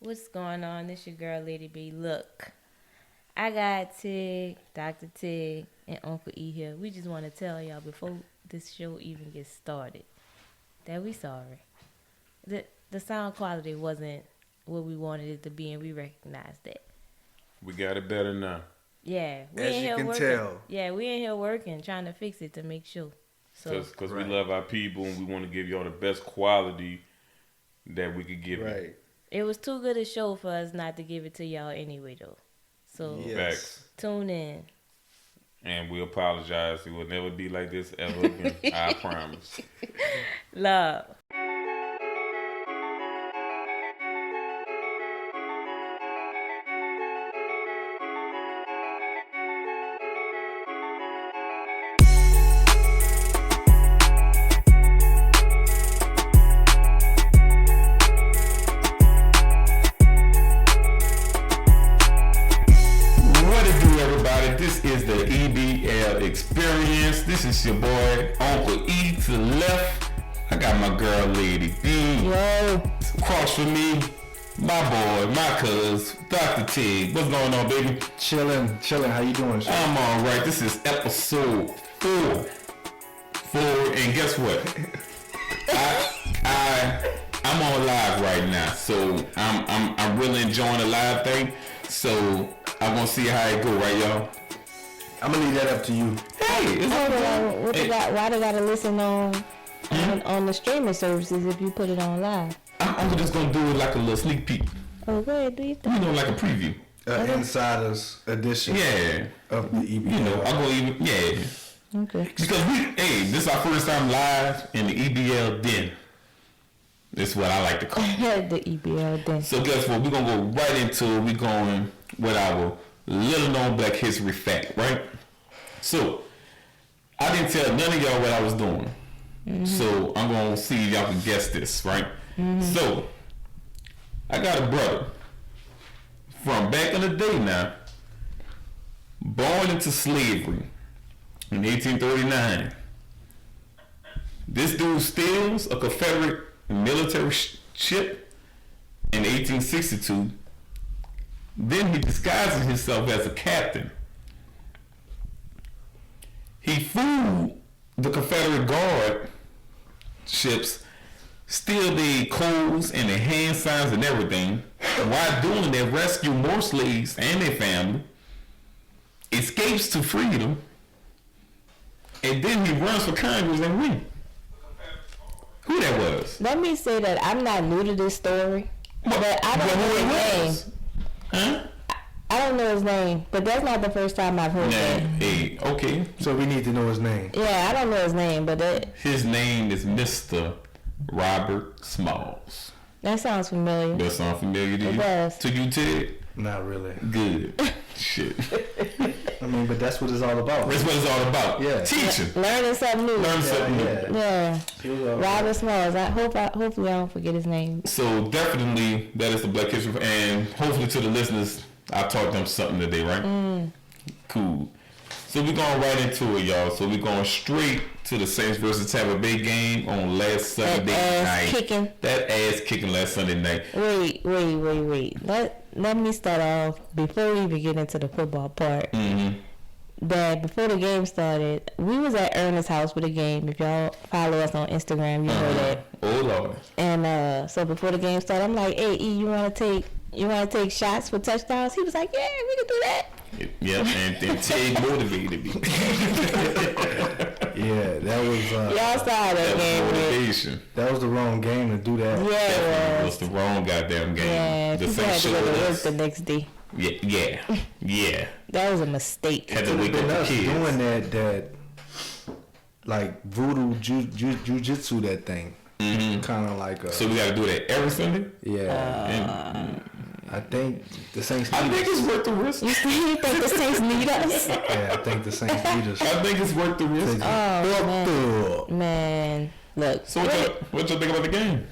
What's going on? This your girl, Lady B. Look, I got Tig, Dr. Tig, and Uncle E here. We just want to tell y'all before this show even gets started that we sorry. The sound quality wasn't what we wanted it to be, and we recognize that. We got it better now. Yeah, we As in you here can working. tell. Yeah, we in here working, trying to fix it to make sure. So, Because Right. we love our people and we want to give y'all the best quality that we could give you. Right. it was too good a show for us not to give it to y'all anyway, though. So Yes. Facts. tune in. And we apologize. It will never be like this ever again. I promise. Love. What it do, everybody? This is the EBL experience. This is your boy, Uncle E to the left. I got my girl, Lady B. Yo. Across from me, my boy, my cuz, Dr. Tig. What's going on, baby? Chilling. How you doing, sir? I'm all right. This is episode 4. And guess what? I'm on live right now, so I'm really enjoying the live thing. So I'm gonna see how it go, right, y'all? I'm gonna leave that up to you. Hey, it's all What Hey. they got? Why they gotta listen on the streaming services if you put it on live? I'm just gonna do it like a little sneak peek, Oh, go ahead, do you think? like a preview. Insider's edition Yeah, of the EBL. I'm gonna even Okay. because this is our first time live in the EBL den. This is what I like to call it. The EBL then. So guess what? We're gonna go right into it. We're going with our little known Black history fact, right? So I didn't tell none of y'all what I was doing. So I'm gonna see if y'all can guess this, right? So I got a brother from back in the day now, born into slavery in 1839. This dude steals a Confederate military ship in 1862. Then he disguises himself as a captain. He fooled the Confederate guard ships, steal their codes and their hand signs and everything. While doing that, rescue more slaves and their family, escapes to freedom, and then he runs for Congress and wins. Who that was? Let me say that I'm not new to this story, but I don't know his name. Huh? I don't know his name, but that's not the first time I've heard that. Hey, okay. So we need to know his name. Yeah, I don't know his name, but His name is Mr. Robert Smalls. that sounds familiar. That sound familiar to you? It does. To you, Ted? Not really. Good. Shit. I mean, but that's what it's all about. That's what it's all about. Yeah. Teaching. Learning something new. Learn something new. Yeah. It was all Robert Smalls. Hopefully I don't forget his name. So definitely that is the Black History, and hopefully to the listeners, I taught them something today, right? Cool. So we're going right into it, y'all. So we're going straight to the Saints versus Tampa Bay game on last Sunday night. Kicking. That ass kicking last Sunday night. Wait. Let me start off before we even get into the football part. That before the game started, we was at Ernest's house for the game. If y'all follow us on Instagram, you know that. Oh Lord. And so before the game started, I'm like, "Hey, E, you want to take shots for touchdowns?" He was like, "Yeah, we can do that." Yep, and Ted motivated me. Yeah, that was Y'all saw that That was game. Right? motivation. that was the wrong game to do that. Yeah, That it was was. the wrong goddamn game. Yeah, The people had Saints to go showed to work us. the next day. Yeah. That was a mistake. Had to It wake been up the us kids. doing that like voodoo jujitsu that thing. Kind of like So we got to do that every Sunday. yeah. I think the Saints. I need think us. it's worth the risk. You think the Saints need us? Yeah, I think the Saints need us. I think it's worth the risk. Oh Fuck man, look. So what you think about the game?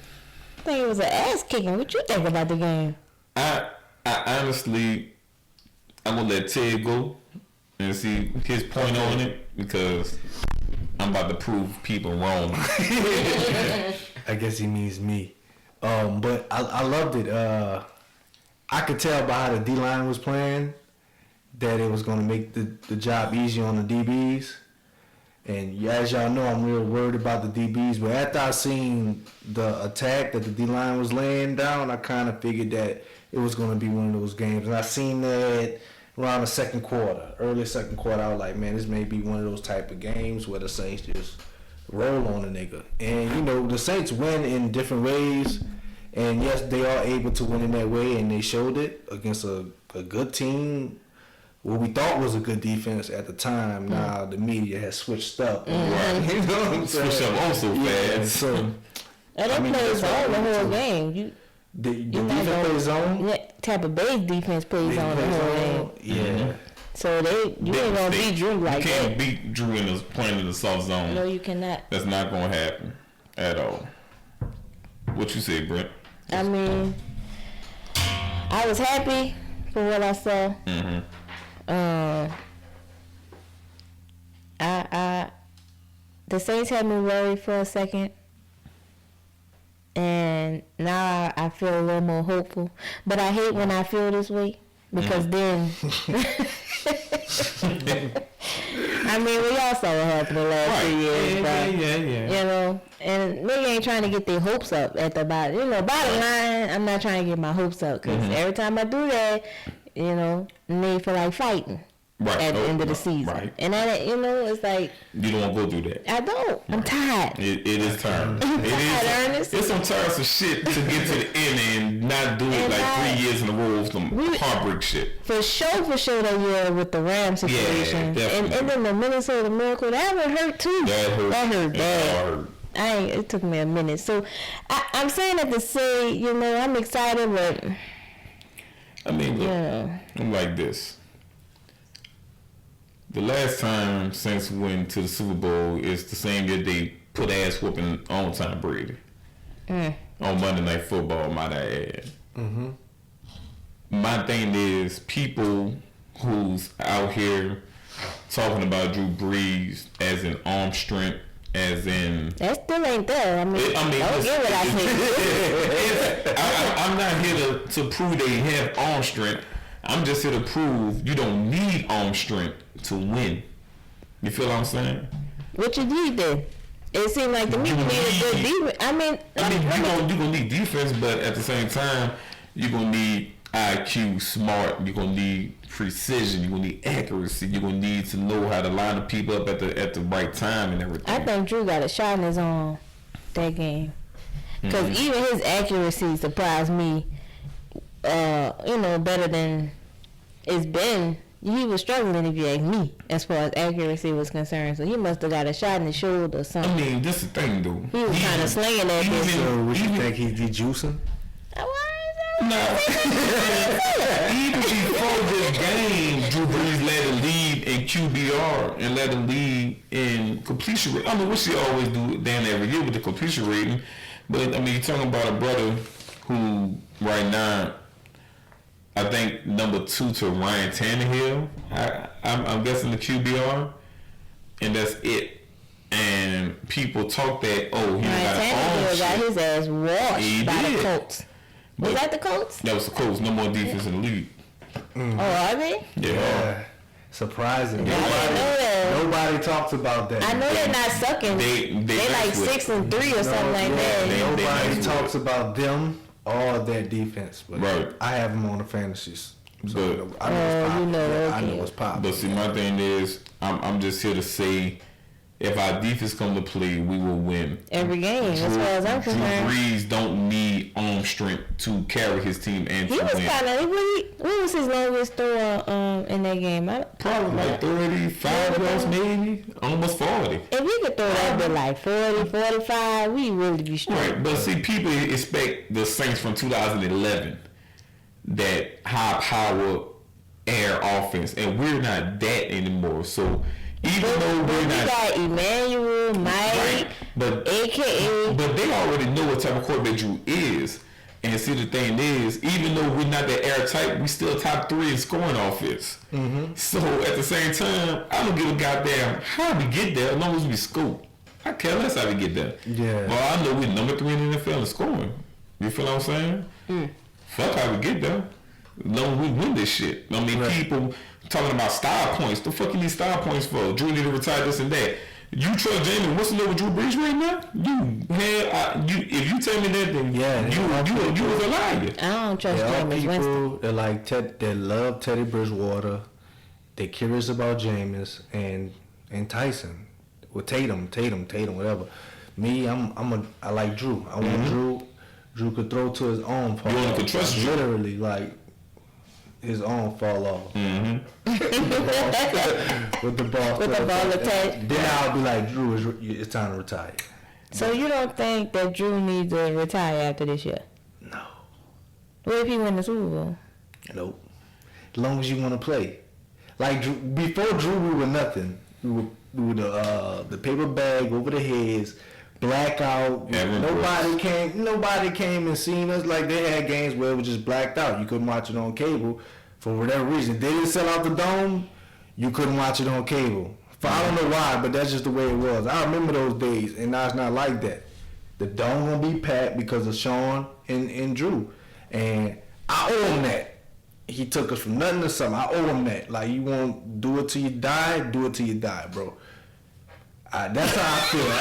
I think it was an ass kicking. What you think about the game? I honestly, I'm gonna let Ted go and see his point on it because I'm about to prove people wrong. I guess he means me. But I loved it. I could tell by how the D line was playing that it was going to make the job easier on the DBs. And as y'all know, I'm real worried about the DBs. But after I seen the attack that the D line was laying down, I kind of figured that it was going to be one of those games. And I seen that around the second quarter, early second quarter. I was like, man, this may be one of those type of games where the Saints just roll on a nigga. And you know, the Saints win in different ways. And yes, they are able to win in that way, and they showed it against a good team. What we thought was a good defense at the time, now the media has switched up. Right. You know what I'm saying? Switched up also fast. So, and they played zone the whole game. The defense plays zone? Yeah, Tampa Bay's defense plays zone the whole game. Yeah. So you ain't gonna beat Drew like that. You can't beat Drew playing in the soft zone. No, you cannot. That's not gonna happen at all. What you say, Brent? I mean, I was happy for what I saw. The Saints had me worried for a second, and now I feel a little more hopeful. But I hate when I feel this way because then, I mean, we all saw what happened the last 3 years. Yeah. You know, and nigga ain't trying to get their hopes up at the bottom. You know, bottom line, I'm not trying to get my hopes up because every time I do that, you know, they feel like fighting. Right. At the end of the season. Right. And that, you know, it's like... You don't want to go through that. I don't. I'm tired. It is tiring. Ernest. It's some tiresome shit to get to the end and not do it like 3 years in a row of some heartbreak shit. For sure that year with the Rams situation. Yeah, and then the Minnesota Miracle, that one hurt too. That hurt bad. It took me a minute. So, I'm saying that to say, you know, I'm excited, but... I mean, look, I'm like this. The last time Saints went to the Super Bowl is the same year they put ass whooping on Tom Brady. On Monday Night Football, might I add. My thing is people who's out here talking about Drew Brees as an arm strength, as in... That still ain't there. I mean don't get what I think. I'm not here to prove they have arm strength. I'm just here to prove you don't need arm strength to win. You feel what I'm saying? What you need then? It seemed like to me you need a good defense. You're gonna need defense, but at the same time, you're gonna need IQ, smart. You're gonna need precision. You're gonna need accuracy. You're gonna need to know how to line the people up at the right time and everything. I think Drew got a shot in his arm that game because even his accuracy surprised me. You know, better than it's been. He was struggling, if you ask me, as far as accuracy was concerned. So he must have got a shot in the shoulder or something. I mean, this is the thing, though. He was kind of slinging that bitch. So what you think he's de-juicing? No. Even before this game, Drew Brees led the lead in QBR and led the lead in completion rate. I mean, which he always do damn every year with the completion rating. But I mean, you're talking about a brother who right now, I think number 2 to Ryan Tannehill. I'm guessing the QBR, and that's it. And people talk that Ryan Tannehill got his ass washed by the Colts. Was that the Colts? That was the Colts. No more defense in the league. Oh, are they? Yeah. Surprising. Nobody talks about that. I know they're not sucking. They like 6-3 or something like that. Nobody talks about them or their defense. But right. I have them on the fantasies. So but, I know what's popping. But see, my thing is, I'm just here to say, if our defense come to play, we will win. Every game, as far as I'm concerned. Drew Brees don't need arm strength to carry his team and to win. What was his longest throw in that game? Probably like 35 yards, maybe. Almost 40. If he could throw that bit like 40, 45, we really be straight. Right, but see, people expect the Saints from 2011, that high-power air offense, and we're not that anymore. So... Even though we're not, got Emmanuel, Mike, but AKA, but they already know what type of quarterback Drew is. And see, the thing is, even though we're not that airtight, we still top 3 in scoring offense. So at the same time, I don't give a goddamn how we get there as long as we score. I care less how we get there. Yeah. Well, I know we're number 3 in the NFL in scoring. You feel what I'm saying? Fuck how we get there. long we win this shit. I mean, people talking about style points. The fuck you need style points for? Drew need to retire this and that. You trust Jamie Winston over Drew Brees right now? If you tell me that, then you was a liar. I don't trust Jameis Winston. They're like they love Teddy Bridgewater. They're curious about Jameis and Tyson, with Tatum, whatever. Me, I like Drew. I want Drew. Drew could throw to his arm fall off. You could trust Drew. Literally, like his arm fall off. Mm-hmm. with the ball attached. Then I'll be like, Drew, it's time to retire. So you don't think that Drew needs to retire after this year? No. What if he win the Super Bowl? Nope. As long as you want to play. Like before Drew, we were nothing. We were the paper bag over the heads, blackout. Nobody came and seen us. Like they had games where it was just blacked out. You couldn't watch it on cable for whatever reason. They didn't sell out the dome. You couldn't watch it on cable. I don't know why, but that's just the way it was. I remember those days, and now it's not like that. The dome gonna be packed because of Sean and Drew, and I owe him that. He took us from nothing to something. I owe him that. Like, you want to do it till you die, bro. That's how I feel. I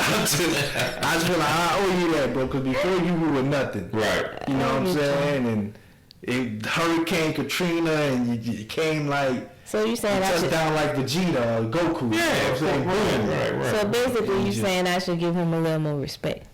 just feel like I owe you that, bro, because before you were nothing. Right. You know what I'm saying? And Hurricane Katrina, and you came like... So you saying I should down like Vegeta or Goku. Yeah, right. So basically, you saying I should give him a little more respect.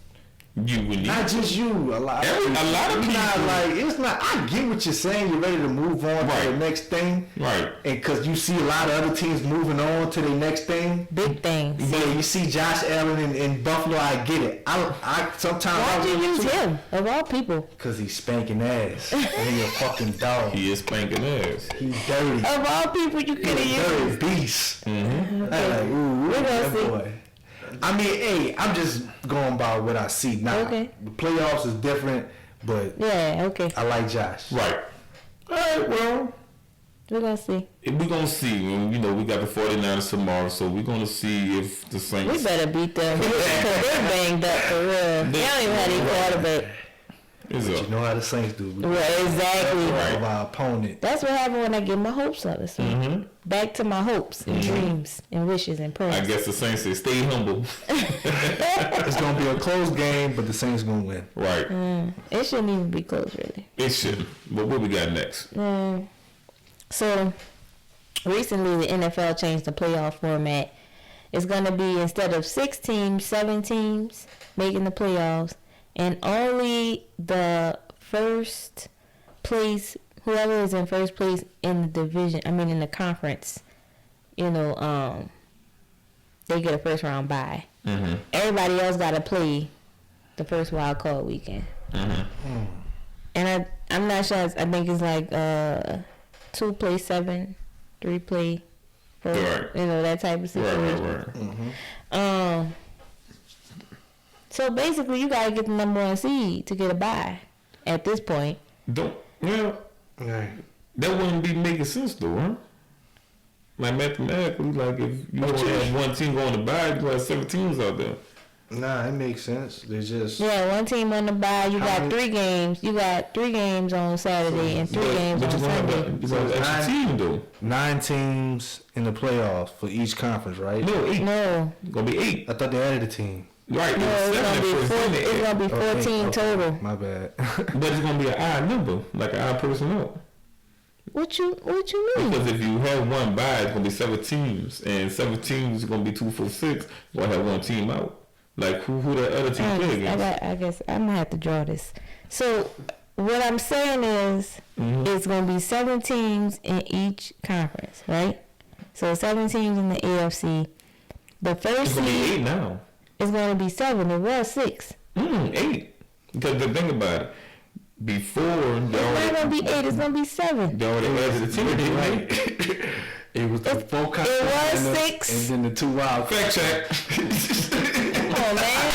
You would need not just you. A lot of people. Not like it's not. I get what you're saying. You're ready to move on to the next thing, right? And because you see a lot of other teams moving on to the next thing, big things. Yeah, you see Josh Allen in Buffalo. I get it. I sometimes. Why'd you use him of all people? Because he's spanking ass. And he a fucking dog. He is spanking ass. He's dirty. Of all people, you could have used. Dirty beast. Mm-hmm. Okay. Like, ooh, we're gonna see. Boy. I mean, hey, I'm just going by what I see now. Okay. The playoffs is different, but yeah, okay. I like Josh. Right. All right, well. We're going to see. We're going to see. You know, we got the 49ers tomorrow, so we're going to see if the Saints... We better beat them. They're banged up for real. They don't even have any quarterback. But you know how the Saints do. Right, exactly. Of our opponent. That's what happened when I get my hopes up. Back to my hopes and dreams and wishes and prayers. I guess the Saints say stay humble. It's going to be a close game, but the Saints going to win. Right. It shouldn't even be close, really. It shouldn't. But what we got next? So, recently the NFL changed the playoff format. It's going to be, instead of 6 teams, 7 teams making the playoffs. And only the first place, whoever is in first place in the division, in the conference, they get a first round bye. Mm-hmm. Everybody else got to play the first wild card weekend. Mm-hmm. And I'm not sure. I think it's like 2 play 7, 3 play 4. Right. That type of situation. Right. Mm-hmm. So basically, you gotta get the number 1 seed to get a bye. At this point, that wouldn't be making sense though, huh? Like mathematically, like if you only have 1 team going to bye, you have 7 teams out there. Nah, it makes sense. They just 1 team on the bye. You got 3 games. You got 3 games on Saturday and 3 games on Sunday. It's an extra team though. 9 teams in the playoffs for each conference, right? No, 8. No, it's gonna be 8. I thought they added a team. Right. No, it's gonna be 14 total. My bad. But it's gonna be an odd number, like an odd personnel. What you mean? Because if you have 1 bye, it's gonna be 7 teams, and 7 teams is gonna be 2 for 6. You're gonna have 1 team out. Like who that other team play against? I guess I'm gonna have to draw this. So what I'm saying is, it's gonna be 7 teams in each conference, right? So 7 teams in the AFC. The first it's gonna be 8 now. It's going to be 7. It was 6. 8. Because the thing about it, before... It's not going to be 8. It's going to be 7. They already added the team, right? It was the 4 conference. It was 6. And then the 2 wild. Fact check. Come on, man.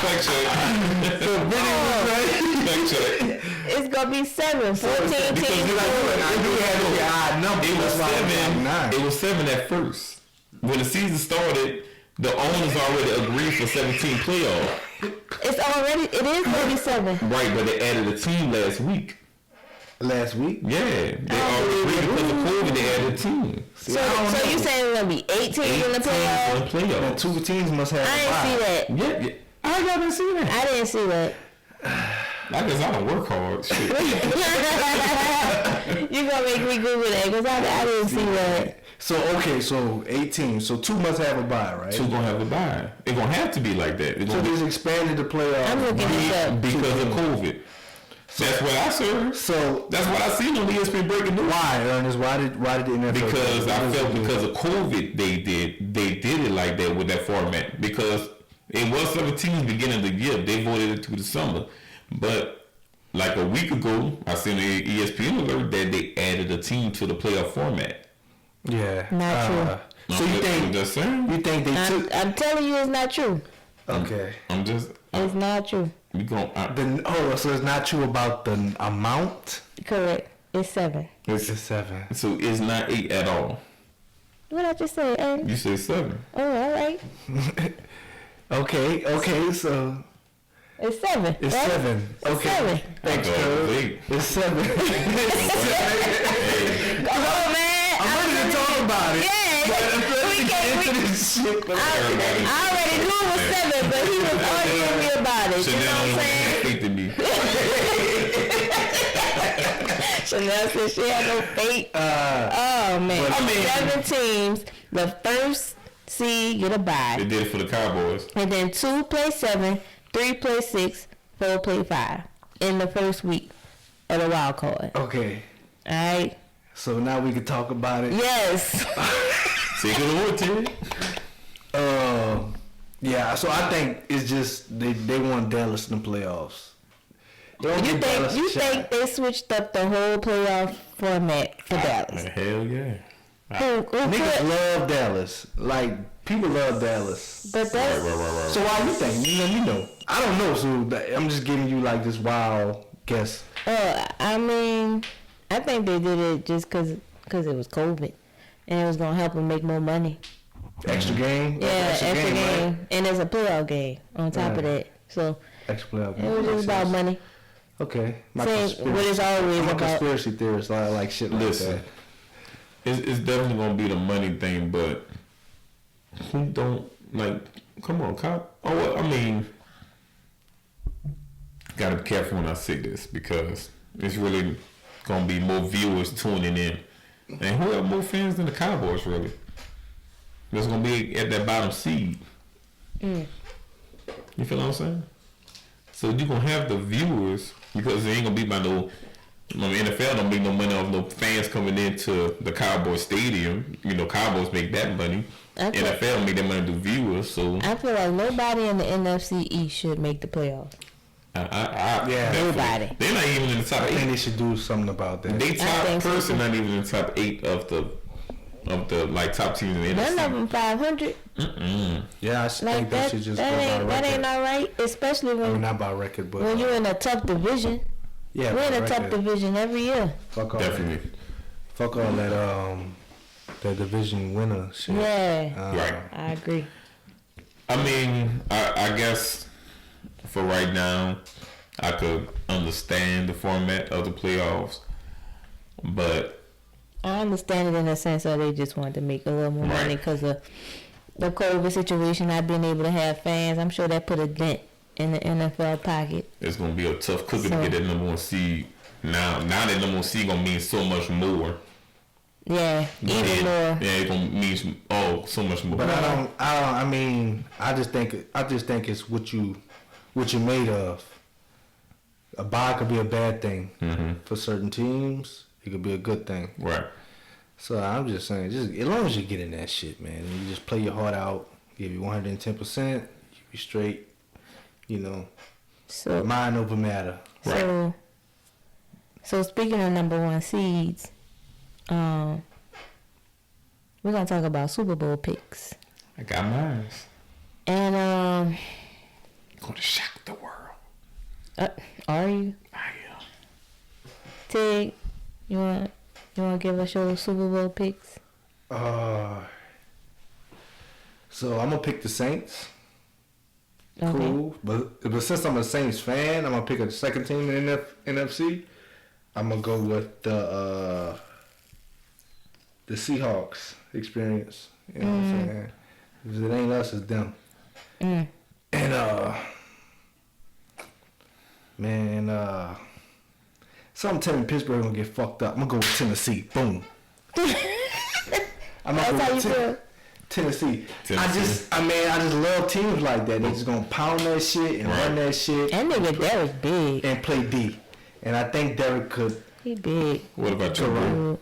Fact check. Fact check. It's going to be 7. 14 teams. I knew it had to be an odd number. It was 7 at first. When the season started... The owners already agreed for 17 playoff. It is going to be 7. Right, but they added a team last week. last week. Yeah, they all agreed because of COVID. They added a team. See, So you saying it's gonna be 8 teams in the playoffs? And 2 teams must have. I didn't see that. Yeah. I didn't see that. I didn't see that. I guess I don't work hard. Shit. You gonna make me Google that because I didn't see that. So 8 teams. So 2 must have a bye, right? 2 gonna have a bye. It's gonna have to be like that. So they expanded the playoffs. I'm looking this up because of COVID. That's what I saw. So that's what I seen on ESPN breaking news. Why, Ernest? Why did the NFL? Because I felt because of COVID they did it like that with that format. Because it was 17 beginning of the year. They voted it to the summer. But like a week ago, I seen the ESPN alert that they added a team to the playoff format. Yeah. Not true. So you think they took? I'm telling you, it's not true. Okay. It's not true. We going so it's not true about the amount? Correct. It's 7. It's 7. So it's not 8 at all. What I just said, You said 7. Oh, all right. Okay, so it's 7. It's right? 7. It's Okay. 7. Thanks, Cuz. It's 7. Go on, man. I'm ready to talk about it. Yeah. I already knew it was 7, but he was arguing me about it. You know what I'm saying? Chanel said she had no faith. Oh, man. 7 teams. The first seed get a bye. They did it for the Cowboys. And then 2 play 7, 3 play 6, 4 play 5 in the first week of the wild card. Okay. All right. So now we can talk about it. Yes. Take it away, Terry. Yeah. So I think it's just they want Dallas in the playoffs. You think they switched up the whole playoff format for Dallas? Hell yeah. Niggas love Dallas. Like, people love Dallas. But that's... Right. So why you think? You know. I don't know, so I'm just giving you, like, this wild guess. I mean, I think they did it just because it was COVID. And it was going to help them make more money. Extra game? Yeah, extra game. Right? And there's a playoff game on top of that. So, extra playoff game. It was just about money. Okay. What it's always I'm a about. conspiracy theorist. I like shit like that. It's definitely gonna be the money thing, but who don't like? Come on, cop. Oh, I mean, gotta be careful when I say this because it's really gonna be more viewers tuning in, and who have more fans than the Cowboys? Really, that's gonna be at that bottom seed. You feel what I'm saying? So you're gonna have the viewers because it ain't gonna be by no. NFL don't make no money off no fans coming into the Cowboys stadium. You know, Cowboys make that money. NFL make that money to viewers. So I feel like nobody in the NFC East should make the playoffs. Yeah, nobody. They're not even in the top 8. I think they should do something about that. They top person not even in the top 8 of the like top teams in the NFC. None of them 500. Yeah, I think that should just go by record. That ain't all right, especially when not by record, but when you're in a tough division. Yeah, we're in a tough division every year. Fuck all Definitely. that. Fuck all that that division winner shit. Yeah, right. I agree. I mean, I guess for right now, I could understand the format of the playoffs, but I understand it in the sense that they just wanted to make a little more money because of the COVID situation. Not being able to have fans, I'm sure that put a dent in the NFL pocket. It's gonna be a tough cookie to get that number 1 seed. Now that number 1 seed gonna mean so much more. Yeah, even more. Yeah, it's gonna mean so much more. But I mean, I just think it's what you're made of. A bye could be a bad thing for certain teams. It could be a good thing. Right. So I'm just saying, just as long as you get in that shit, man, and you just play your heart out, give you 110%, you be straight. You know, so mind over matter. Right. So speaking of number 1 seeds, we're gonna talk about Super Bowl picks. I got mine. And gonna shock the world. Are you? I am. Tig, you wanna give us your Super Bowl picks? So I'm gonna pick the Saints. Okay. Cool, but since I'm a Saints fan, I'm gonna pick a second team in the NFC. I'm gonna go with the Seahawks experience. You know what I'm saying? If it ain't us, it's them. And man, something telling me Pittsburgh gonna get fucked up. I'm gonna go with Tennessee. Boom. I'm gonna go with Tennessee. I just love teams like that. They just gonna pound that shit and run that shit. And nigga Derek big. And play D. And I think Derek could. He big. What about you, bro?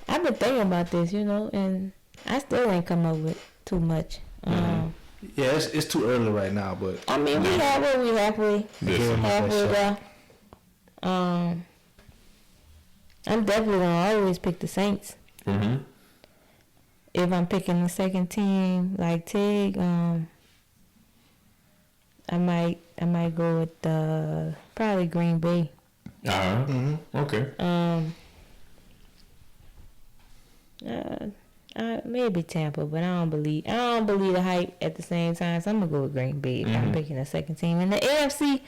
I've been thinking about this, and I still ain't come up with too much. Yeah, it's too early right now, but I mean, we halfway there. I'm definitely gonna always pick the Saints. If I'm picking the second team, like Tig, I might go with probably Green Bay. Okay. Maybe Tampa, but I don't believe the hype at the same time. So I'm gonna go with Green Bay if I'm picking the second team. In the AFC,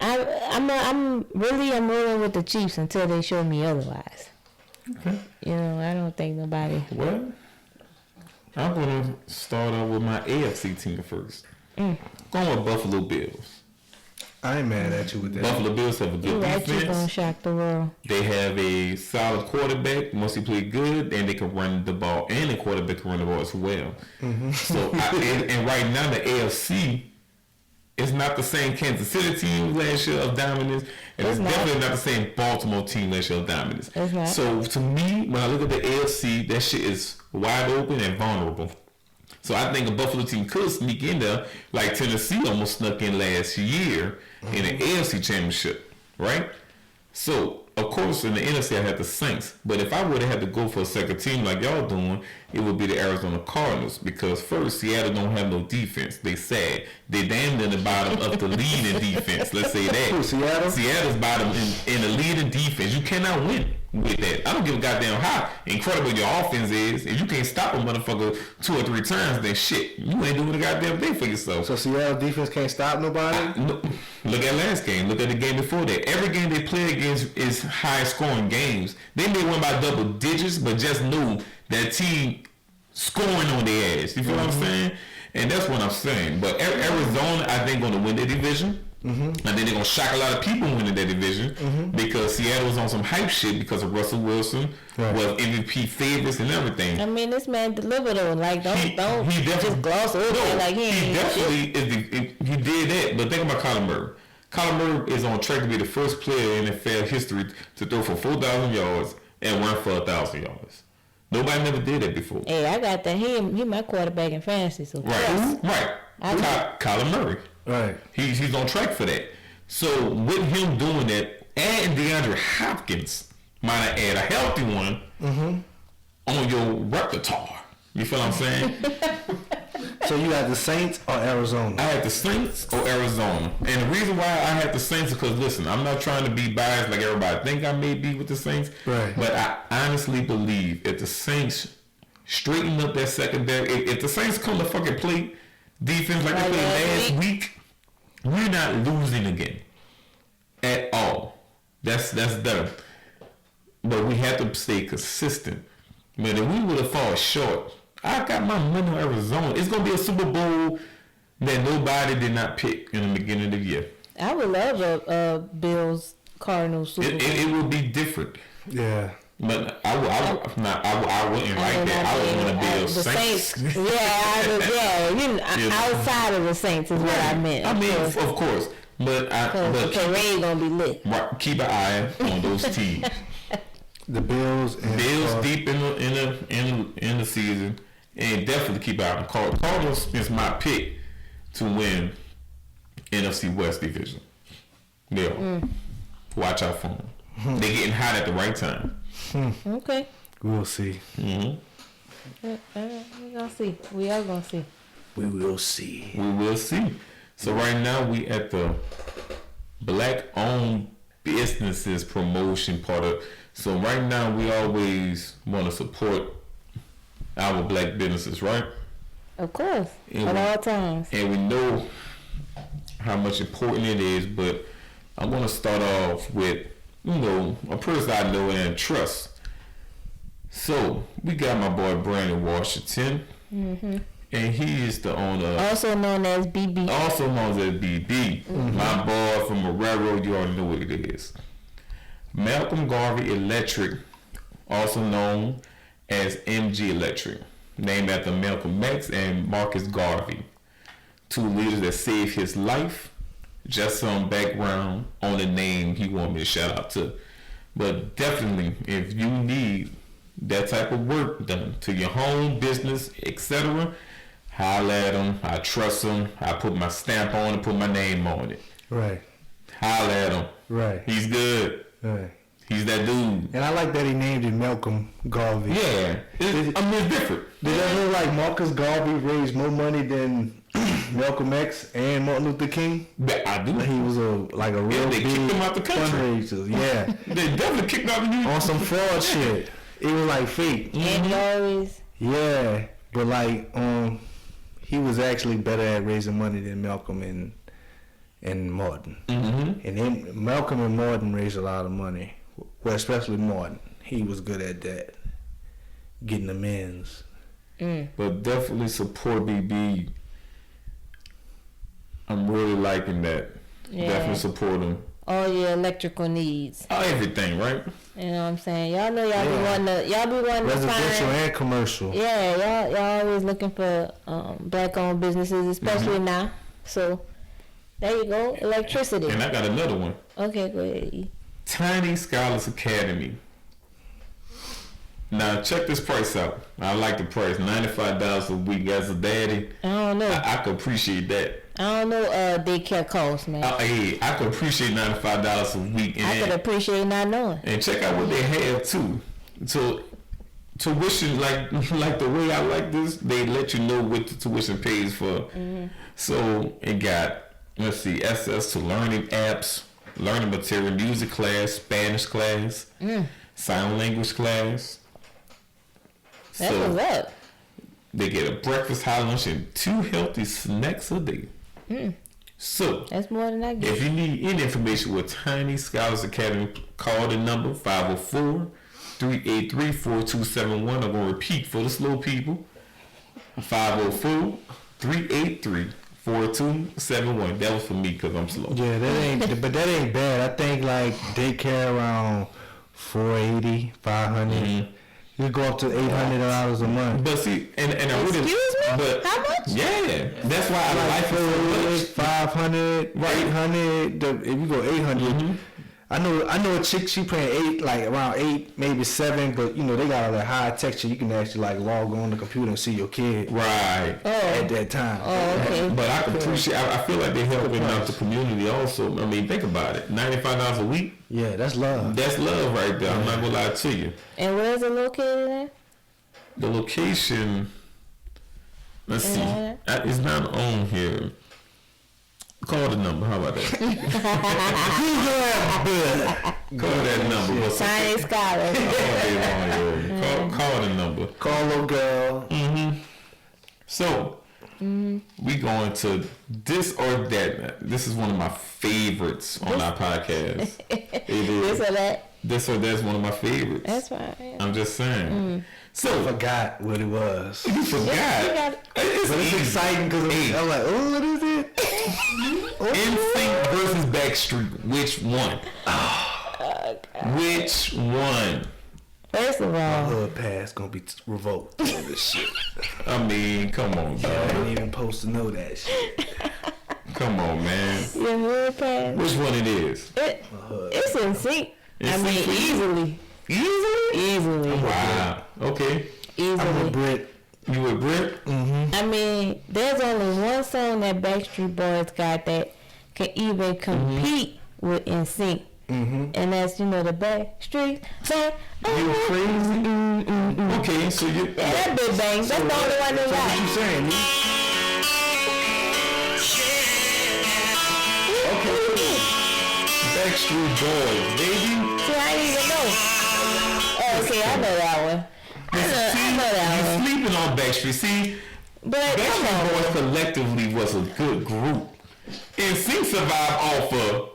I'm rolling with the Chiefs until they show me otherwise. Okay. I don't think nobody. Well, I'm gonna start out with my AFC team first. Going with Buffalo Bills. I ain't mad at you with that. Buffalo Bills have a good defense. You're gonna shock the world. They have a solid quarterback. Mostly play good, and they can run the ball. And the quarterback can run the ball as well. So, and right now the AFC is not the same Kansas City team last year of dominance, and it's definitely not the same Baltimore team last year of dominance. So to me, when I look at the AFC, that shit is wide open and vulnerable. So I think a Buffalo team could sneak in there, like Tennessee almost snuck in last year in the AFC Championship, right? So, of course, in the NFC, I had the Saints. But if I would have had to go for a second team like y'all doing, it would be the Arizona Cardinals. Because first, Seattle don't have no defense. They sad. They damn near the bottom of the lead in defense. Let's say that. Seattle? Seattle's bottom in the lead in defense. You cannot win with that. I don't give a goddamn how incredible your offense is. If you can't stop a motherfucker 2 or 3 times, then shit, you ain't doing a goddamn thing for yourself. So Seattle defense can't stop nobody? No. Look at last game. Look at the game before that. Every game they play against is high scoring games. They may win by double digits, but just knew that team scoring on their ass. You feel what I'm saying? And that's what I'm saying. But Arizona, I think, going to win the division. And then they're going to shock a lot of people winning that division because Seattle's on some hype shit because of Russell Wilson was MVP favorites and everything. I mean, this man delivered though. Like, don't just gloss over it. Like, he did that. But think about Kyler Murray. Kyler Murray is on track to be the first player in NFL history to throw for 4,000 yards and run for 1,000 yards. Nobody never did that before. Hey, I got that. He my quarterback in fantasy. So right. Kyler Murray. Right. He's on track for that. So with him doing that, and DeAndre Hopkins might add a healthy one on your repertoire. You feel what I'm saying? So you had the Saints or Arizona? I had the Saints or Arizona. And the reason why I had the Saints is because, listen, I'm not trying to be biased like everybody think I may be with the Saints. Right. But I honestly believe if the Saints straighten up that secondary, if the Saints come to fucking play defense like they played last week, we're not losing again. At all. That's done. But we have to stay consistent. Man, if we would have fallen short, I got my money on Arizona. It's going to be a Super Bowl that nobody did not pick in the beginning of the year. I would love a Bills Cardinals Super Bowl. It would be different. Yeah. But I wouldn't like that. I would want to be a Saints. Outside of the Saints is what I meant. I mean, of course. But the parade going to be lit. Right, keep an eye on those teams. The Bills deep in the season, and definitely keep out on Cardinals is my pick to win NFC West division. Yeah, watch out for them. They're getting hot at the right time. Okay, we'll see. We're gonna see. We are gonna see. We will see. We will see. So right now we at the black-owned businesses promotion part of. So right now we always want to support our black businesses, right? Of course, at all times. And we know how much important it is, but I'm gonna start off with, a person I know and trust. So we got my boy Brandon Washington, and he is the owner, also known as BB. also known as BB. My boy from a railroad, you already know what it is. Malcolm Garvey Electric, also known as MG Electric, named after Malcolm X and Marcus Garvey, two leaders that saved his life. Just some background on the name he wanted me to shout out to. But definitely, if you need that type of work done to your home, business, etc., holler at him. I trust him. I put my stamp on it, put my name on it. Right. Holler at him. Right. He's good. Right. He's that dude. And I like that he named it Malcolm Garvey. Yeah. It's different. Did that look like Marcus Garvey raised more money than Malcolm X and Martin Luther King? I do. He was a real they big kicked him out the country. fundraiser. Yeah. They definitely kicked out the dude. On some fraud shit. It was like fake. And he always. Yeah. But he was actually better at raising money than Malcolm and Martin. And then Malcolm and Martin raised a lot of money. Well, especially Martin. He was good at that. Getting amends. But definitely support BB. I'm really liking that. Yeah. Definitely support him. All your electrical needs. Everything, right? You know what I'm saying? Y'all know y'all be wanting to residential find. and commercial. Yeah, y'all always looking for black-owned businesses, especially now. So there you go, electricity. And I got another one. Okay, go ahead. E. Tiny Scholars Academy. Now check this price out. I like the price. $95 a week as a daddy. I don't know. I could appreciate that. I don't know daycare costs, man. Hey, I could appreciate $95 a week. And I could appreciate not knowing. And check out what they have too. So tuition, like the way I like this, they let you know what the tuition pays for. So it got, let's see, access to learning apps, learning material, music class, Spanish class, sign language class. That was up. They get a breakfast, hot lunch, and 2 healthy snacks a day. So that's more than I get. If you need any information with Tiny Scholars Academy, call the number 504-383-4271. I'm gonna repeat for the slow people. 504-383-4271. That was for me because I'm slow. Yeah, that ain't bad. I think like daycare around $480, $500. You go up to $800 a month. But see, and I really, excuse me, but how much? Yeah, that's why I like it so much. $500, $800. If you go $800, I know a chick. She paying around $8, maybe $7. But they got all that high tech shit. You can actually log on the computer and see your kid at that time. Oh, okay. But I can appreciate. I feel like they're helping out the community also. I mean, think about it. $95 a week. Yeah, that's love. That's love right there. I'm not gonna lie to you. And where is it located at? The location. Let's see. It's not on here. Call the number. How about that? Call that number. Tiny Scholars. Call the number. Call little girl. So, we going to this or that. This is one of my favorites on our podcast. It is. This or that. This or that's one of my favorites. That's right. I'm just saying. So, I forgot what it was. You forgot. It's exciting because I'm like, oh, what is it? NSYNC versus Backstreet. Which one? Which one? First of all, hood pass gonna be revoked on this shit. I mean, come on, I dog. ain't even supposed to know that shit. Come on, man. your hood pass. Which one it is? It's in sync. Easily. Easily. Wow. Okay. Easily. I'm a Brit. You with Brit? I mean, there's only one song that Backstreet Boys got that can even compete with NSYNC. And that's, the Backstreet song. You crazy? Okay, so you... Yeah, that Big Bang. That's the only one they What got. you saying? Okay. Backstreet Boys, baby. See, I didn't even know. Oh, okay, I know that one. I know that You one. sleeping on Backstreet. See, But come Backstreet on. Boys collectively was a good group. NSYNC survived off of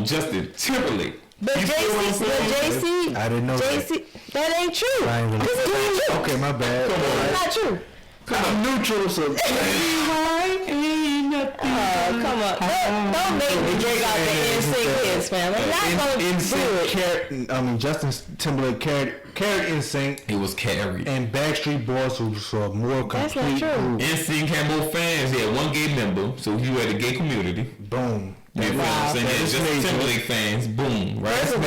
Justin Timberlake. But JC, I didn't know JC, that ain't true. I ain't gonna- This is not true. Okay, my bad. Come on. It's not true. I'm neutral, so. Oh, come on. Don't make me drink out the NSYNC hits, fam. I'm not going to do it. Justin Timberlake carried NSYNC. It was carried. And Backstreet Boys was a more That's not complete true. group. NSYNC had more fans. He had one gay member, so he had a gay community. Boom. You feel what I'm saying? That Yeah, was Justin major. Timberlake fans, boom, right? First of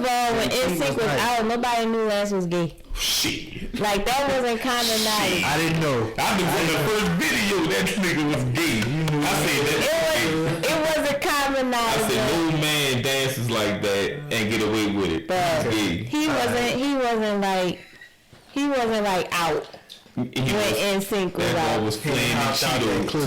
all, when NSYNC was out, nobody knew Lance was gay. Shit. Like, that wasn't common knowledge. I didn't know. I knew from the first video that nigga was gay. I said that. It wasn't common I knowledge. said no man dances like that and get away with it. But Gay. he wasn't like out when NSYNC was That guy out. was flaming Cheeto to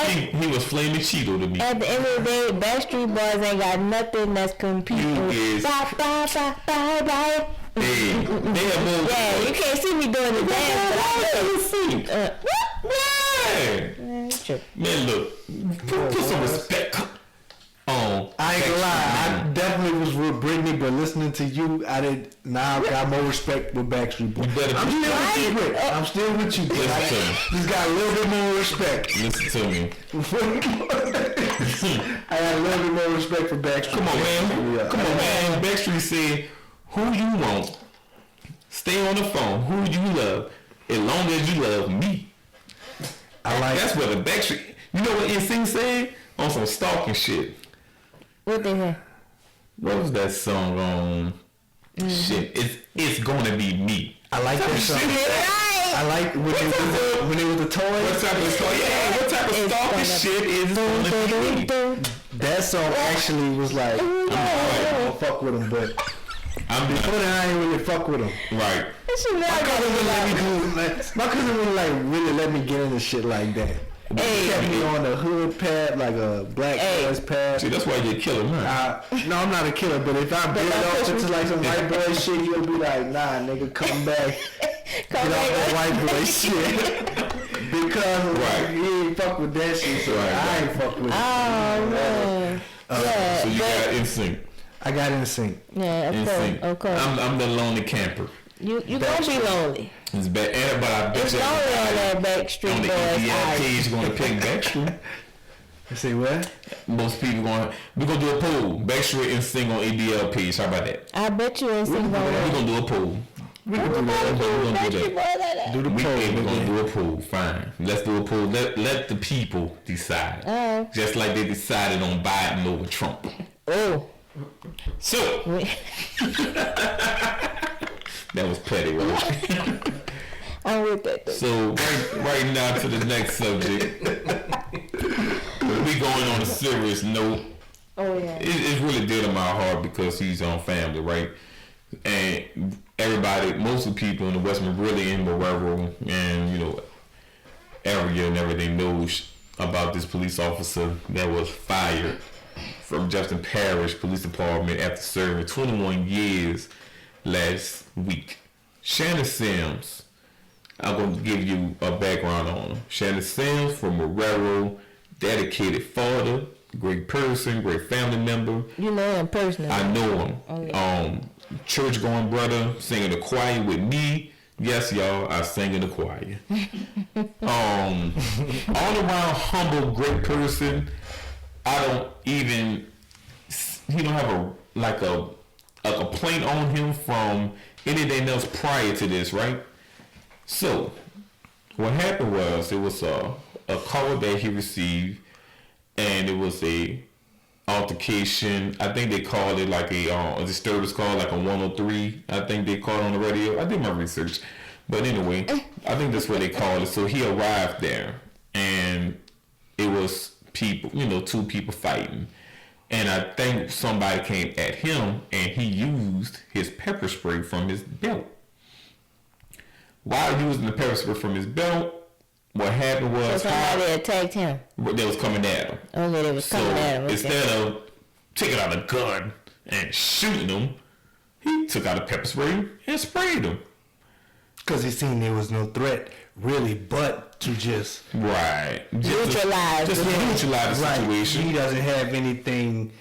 me. He was flaming Cheeto to me. At the end of the day, Backstreet Boys ain't got nothing that's competing. You is- Bye, bye, bye, bye, bye. Hey, they have more. Yeah, you can't see me doing the dance, but I can. Man, man, look, put some respect on. I ain't gonna lie, I definitely was with Britney, but listening to you, I did. Now I got more respect with Backstreet Boys. I'm still with you, Brit. Listen to me. Just got a little bit more respect. Listen to me. I got a little bit more respect for Backstreet. Come on, man. Yeah. Come on, man. Backstreet said, who you want, stay on the phone. Who you love, as long as you love me. I like That's what the Backstreet. You know what NSYNC said on some stalking shit. What the hell? What was that song on? Shit, it's gonna be me. I like that song. Right. I like when it was the toy. What type of stalking? Yeah, what type of stalking shit is gonna be me? That song actually was like, I'm gonna fuck with him, but before that I ain't really fuck with him. Right. My cousin wouldn't like really let me get into shit like that. He kept me on the hood pad, like a black boy's pad. See, that's why you're a killer, man. No, I'm not a killer, but if I build off into like some white boy shit, he'll be like, nah, nigga, come back. Get off that white boy shit. Because he ain't fuck with that shit, so I ain't fuck with it. Oh, man. Yeah, So you got NSYNC. I got NSYNC. Yeah, NSYNC. of course. I'm the lonely camper. You gonna be lonely. It's bad, but I bet It's you lonely on that Backstreet on the Boys EDL album. page gonna pick Backstreet. You say what? Most people we're gonna do a poll. Backstreet and sing on EDL page. How about that? I bet you ain't sing We're on gonna do a poll. We can do that. We're gonna do Backstreet that. Boys like that. Do the poll. We're gonna do a poll. Fine. Let's do a poll. Let the people decide. Oh. Just like they decided on Biden over Trump. Oh. So that was petty, right? I'm with that though. So right now to the next subject. We going on a serious note. Oh yeah. It's really dear to my heart because he's on family, right? And everybody, most of the people in the Western, really in Marrero and area and everything knows about this police officer that was fired from Jefferson Parish Police Department after serving 21 years last week. Shannon Sims. I'm going to give you a background on him. Shannon Sims from Marrero, dedicated father, great person, great family member. You know him personally. I know him. Oh, yeah. Church going brother, singing the choir with me. Yes, y'all, I sing in the choir. All around humble, great person. I don't even, he don't have a complaint on him from anything else prior to this, right? So, what happened was, it was a call that he received, and it was a altercation. I think they called it like a disturbance call, like a 103. I think they called on the radio. I did my research. But anyway, I think that's what they called it. So he arrived there, and it was people, two people fighting. And I think somebody came at him, and he used his pepper spray from his belt. While using the pepper spray from his belt, what happened was somebody attacked him. They was coming at him. Okay, they was coming at him. Okay. Instead of taking out a gun and shooting him, he took out a pepper spray and sprayed him. Because he seen there was no threat really, but to just right. Neutralize Just to neutralize the situation. He doesn't have anything.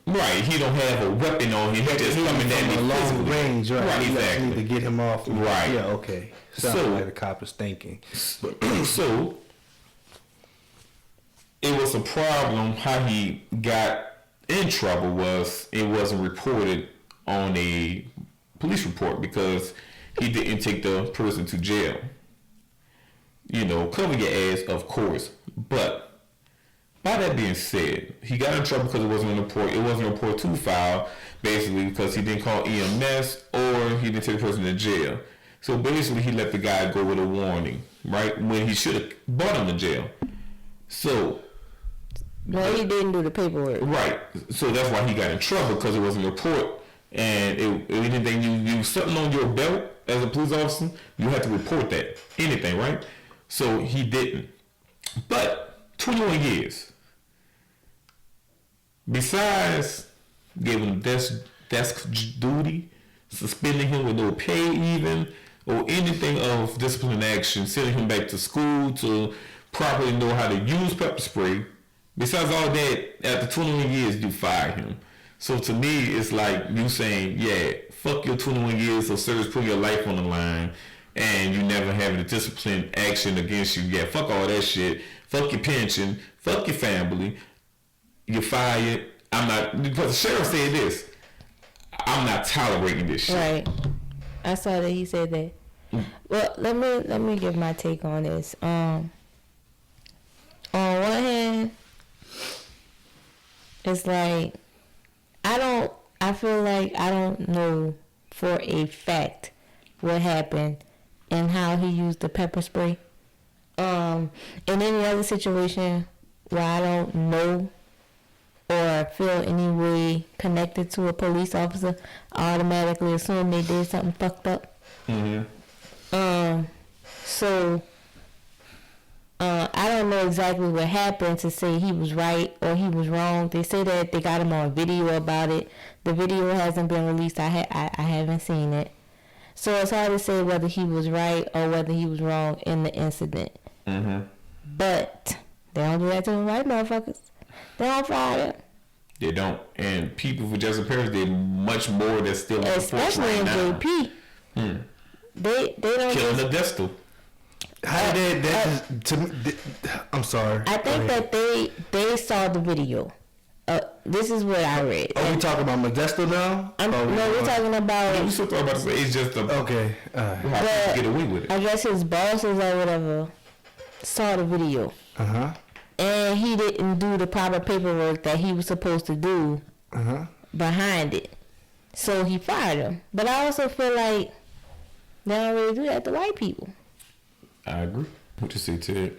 Right, he don't have a weapon on him. He just coming at me from a long physically. range. Right, Exactly. just need to get him off. Right. Yeah. Okay. Sounds like the cop is thinking. So it was a problem. How he got in trouble was it wasn't reported on a police report because he didn't take the person to jail. You know, cover your ass, of course. But by that being said, he got in trouble because it wasn't a report. It wasn't a report to file, basically, because he didn't call EMS or he didn't take the person to jail. So basically, he let the guy go with a warning, right? When he should have brought him to jail. So. Well, he didn't do the paperwork. Right. So that's why he got in trouble because it wasn't a report. And anything you something on your belt as a police officer, you have to report that. Anything, right? So he didn't. But 21 years. Besides giving desk duty, suspending him with no pay even, or anything of discipline action, sending him back to school to properly know how to use pepper spray. Besides all that, after 21 years, you fire him. So to me, it's like you saying, yeah, fuck your 21 years of service, put your life on the line, and you never having a discipline action against you. Yeah, fuck all that shit. Fuck your pension. Fuck your family. You're fired. I'm not, because the sheriff said this. I'm not tolerating this shit. Right. I saw that he said that. Well, let me give my take on this. On one hand, it's like I feel like I don't know for a fact what happened and how he used the pepper spray. In any other situation where I don't know or feel any way connected to a police officer, I automatically assume they did something fucked up. So I don't know exactly what happened to say he was right or he was wrong. They say that they got him on video about it. The video hasn't been released. I haven't seen it. So it's hard to say whether he was right or whether he was wrong in the incident. But they don't do that to the white motherfuckers. They don't fire them. They don't. And people for Justin Paris did much more that's still in the force especially right in now. JP. They don't Killing just, the Destal. How did that? I'm sorry. I think that they saw the video. This is what I read. Are we talking about Modesto now? No, we're talking about. We still talking about this. It's just a Okay. how people get away with it. I guess his bosses or whatever saw the video. And he didn't do the proper paperwork that he was supposed to do behind it. So he fired him. But I also feel like they don't really do that to white people. I agree. What you say, Ted?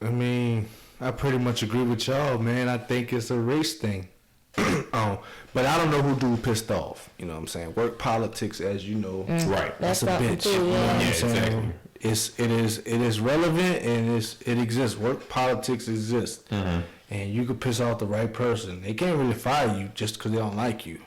I mean, I pretty much agree with y'all, man. I think it's a race thing. But I don't know who dude pissed off. You know what I'm saying? Work politics, as you know. Right. That's a something bitch. too, You know what I'm Yeah, saying? exactly. It is relevant and it exists. Work politics exists. And you could piss off the right person. They can't really fire you just because they don't like you.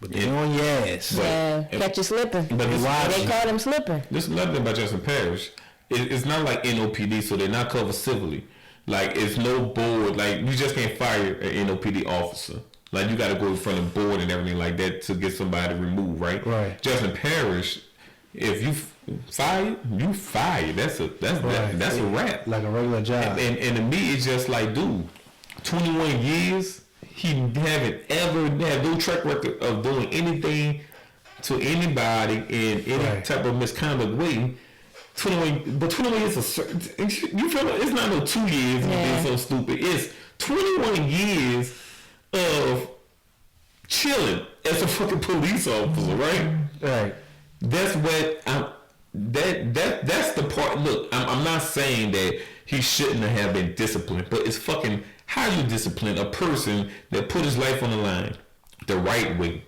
But they on your ass. Yeah, catch you slipping. But They caught him slipping. This is another thing about Justin Parish. It's not like NOPD, so they're not covered civilly. Like, it's no board. Like, you just can't fire an NOPD officer. Like, you got to go in front of the board and everything like that to get somebody removed, right? Right. Justin Parish, if you fired, you fired. That's a wrap. Like a regular job. And to me, it's just like, dude, 21 years, he haven't ever had no track record of doing anything to anybody in any type of misconduct way. 21 years of, you feel like it's not no 2 years of being so stupid. It's 21 years of chilling as a fucking police officer, right? Right. That's what that's the part. Look, I'm not saying that he shouldn't have been disciplined, but it's fucking how you discipline a person that put his life on the line the right way.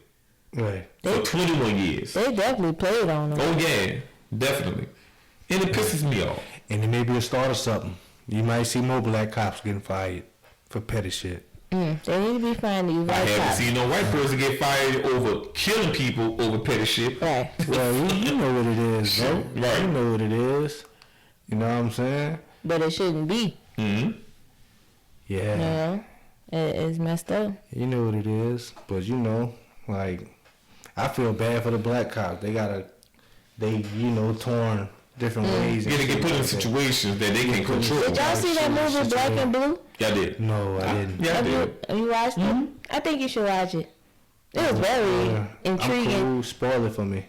Right. For 21 years. They definitely played on him. Oh yeah, definitely. And it pisses me off. And it may be a start of something. You might see more black cops getting fired for petty shit. They need to be finding you I white haven't cops. seen no white person get fired over killing people over petty shit. Right. Well, you know what it is, bro. Right. You know what it is. You know what I'm saying? But it shouldn't be. Mm-hmm. Yeah. You know? It's messed up. You know what it is. But you know, like, I feel bad for the black cops. They torn different ways. Yeah, they get put in situations that they can control. Did y'all see that movie Black and Blue? Yeah, I did. No, I didn't. Yeah, I did. Have you watched it? I think you should watch it. It was very intriguing. I'm cool. Spoil it for me.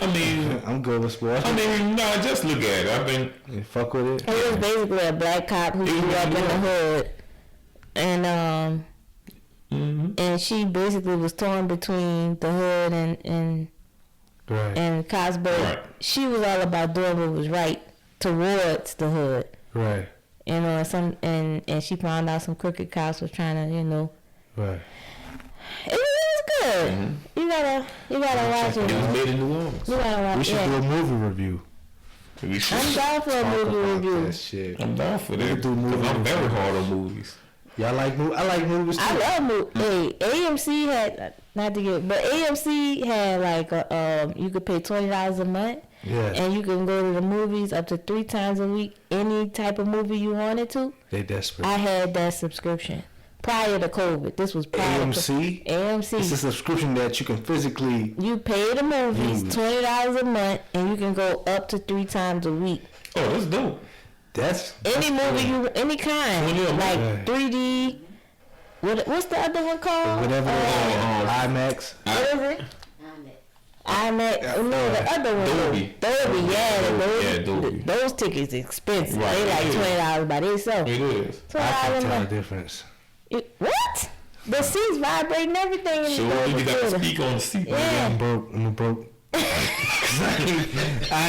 I mean, I'm good with spoil. no, just look at it. I think Yeah, fuck with it. It was basically a black cop who grew up in the hood, and and she basically was torn between the hood and Right. cops, but Right. she was all about doing what was right towards the hood. Right. And she found out some crooked cops was trying to, Right. it was good. You gotta watch it it. was made in New Orleans. You gotta watch We it. should do a movie review. We should. I'm down for a Talk movie about review. that shit. I'm down for We that. could do movie Because I'm very review. hard on movies. Y'all like movies? I like movies too. I love movies. Hey, AMC had AMC had like you could pay $20 a month, Yeah. and you can go to the movies up to 3 times a week. Any type of movie you wanted to. They desperate. I had that subscription prior to COVID. This was prior AMC? to AMC. It's a subscription that you can physically. You pay the movies $20 a month, and you can go up to 3 times a week. Oh, that's dope. Any movie any kind, 20 a month. like Yeah. 3D. What's the other one called? Whatever. IMAX. What is it? IMAX. No, the other one. Dolby. Dolby, yeah. Dolby. Those tickets expensive. Right, They like it is. $20 by themselves. It is. I $20 can't a tell the month. difference. What? The seats vibrate and everything in Sure, the Dolby you got the theater. speaker on the seat. Yeah. I'm broke. I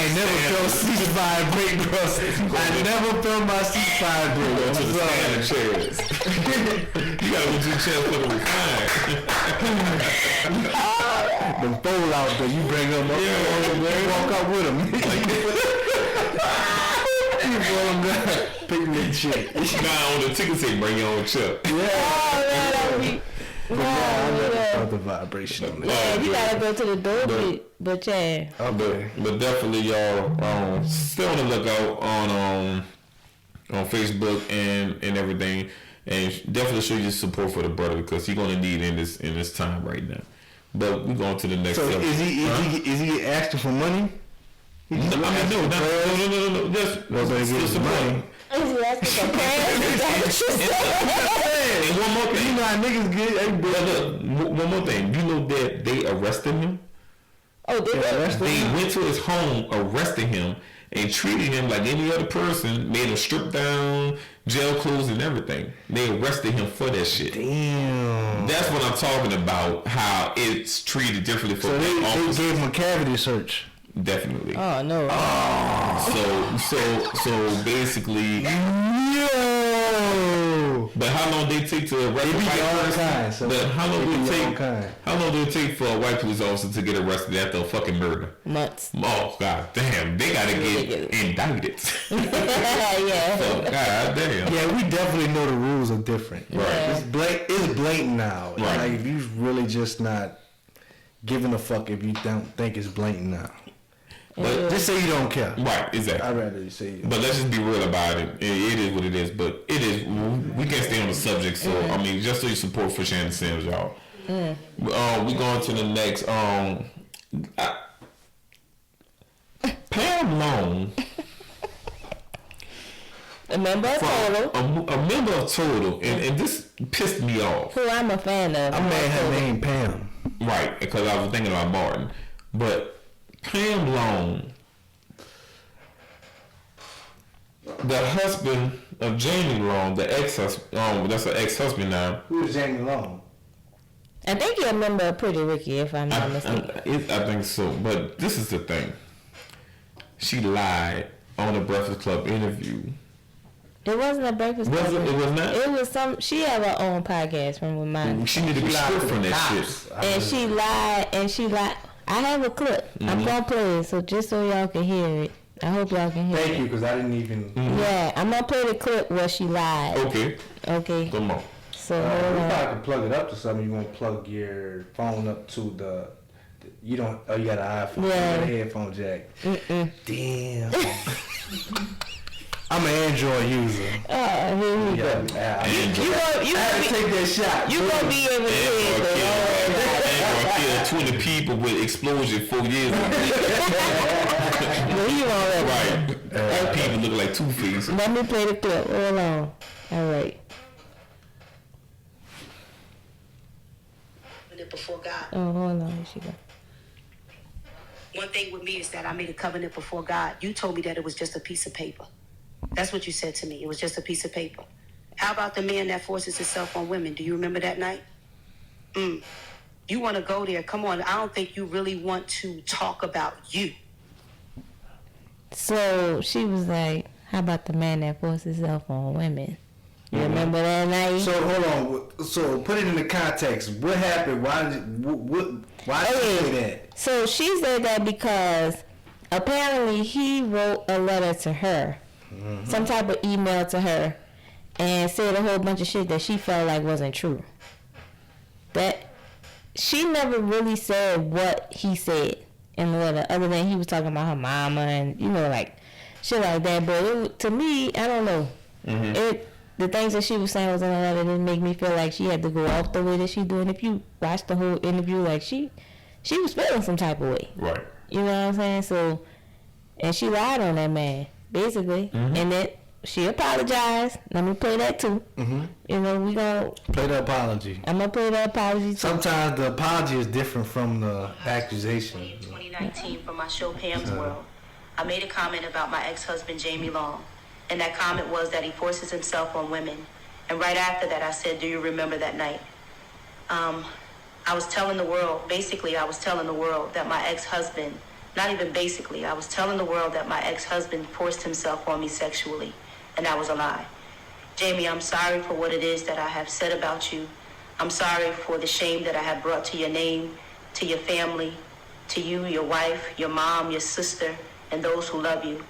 ain't never felt seats vibrate, bro. I never felt my seats vibrate. Go to I'm the sorry. standing chairs. You gotta go to the chair for the recline. Them fold out there, you bring them up, you walk out with them. You roll them down, picnic shit. Nah, on the ticket say bring your own chair. Yeah. Oh, man, that would be... But I never yeah. felt the vibration on it. Yeah, you gotta go to the Dolby, but yeah. Okay. But definitely y'all stay on the lookout on Facebook and everything, and definitely show your support for the brother because he's gonna need in this time right now. But we going to the next. So subject. is he asking for money? No, no. Just Well, better get his money. Is he asking for prayers? Is that what you said? And one more thing. You know how niggas get. Look, one more thing. You know that they arrested him. Oh, did they? They went to his home, arrested him, and treated him like any other person. Made him strip down, jail clothes, and everything. They arrested him for that shit. Damn. That's what I'm talking about. How it's treated differently for So they officers. gave him a cavity search. Definitely. Oh, no. So basically. Yo. But how long they take to arrest a They be white all person? kind, so But how long they do be it all take? kind. How long do it take for a white police officer to get arrested after a fucking murder? Months. Oh god damn! They gotta get indicted. Yeah. So god damn. Yeah, we definitely know the rules are different. Right. It's blatant now. Right. Like if you really just not giving a fuck if you don't think it's blatant now. But Just say you don't care. right, exactly. I'd rather you say you. But let's just be real about it. It is what it is. But it is. We can't stay on the subject. So I mean, just so you support for Shannon Sims, y'all. We going to the next. Pam Long, A member of Total, a member of Total, and this pissed me off. who I'm a fan of. I made her name Pam. Right, because I was thinking about Martin. But Pam Long, the husband of Jamie Long, the ex-husband, that's an ex-husband now. Who is Jamie Long? I think you're a member of Pretty Ricky, if I'm not mistaken. I think so. But this is the thing. She lied on the Breakfast Club interview. It wasn't a breakfast Was club. it? It was not? It was some. She have her own podcast from with mine, She need to be stripped from that shit. and she lied. And she lied. I have a clip. I'm gonna play it, so just so y'all can hear it. I hope y'all can hear Thank it. you, because I didn't even. Yeah, I'm gonna play the clip where she lied. Okay, Okay. come on. So You hold on. probably can plug it up to something. You want to plug your phone up to the you don't. Oh, you got an iPhone. Yeah. You got a headphone jack. Damn. I'm an Android user. Oh, here we go. I had to take that shot. You gonna be able to hear Kill 20 people with explosion 4 years ago. Well, you already. Right. People look like Two-Face. Let me play the clip. Hold on. All right. Before God. Oh, hold on. Here she go. One thing with me is that I made a covenant before God. You told me that it was just a piece of paper. That's what you said to me. It was just a piece of paper. How about the man that forces himself on women? Do you remember that night? You want to go there? Come on. I don't think you really want to talk about you. So she was like, "How about the man that forced himself on women?" You remember that night? So hold on. So put it in the context. What happened? Why did why did you say that? So she said that because apparently he wrote a letter to her, some type of email to her, and said a whole bunch of shit that she felt like wasn't true. That she never really said what he said in the letter, other than he was talking about her mama and like shit like that. But to me, I don't know. The things that she was saying was in the letter didn't make me feel like she had to go off the way that she do. And if you watch the whole interview, like she was feeling some type of way. Right. You know what I'm saying? So, and she lied on that man, basically. And then she apologized. Let me play that too. We gonna Play the apology. I'm gonna play the apology too. Sometimes the apology is different from the accusation. 2019 for my show Pam's World. I made a comment about my ex-husband Jamie Long. And that comment was that he forces himself on women. And right after that, I said, do you remember that night? I was telling the world that my ex-husband, not even basically, I was telling the world that my ex-husband forced himself on me sexually. And that was a lie. Jamie, I'm sorry for what it is that I have said about you. I'm sorry for the shame that I have brought to your name, to your family, to you, your wife, your mom, your sister, and those who love you.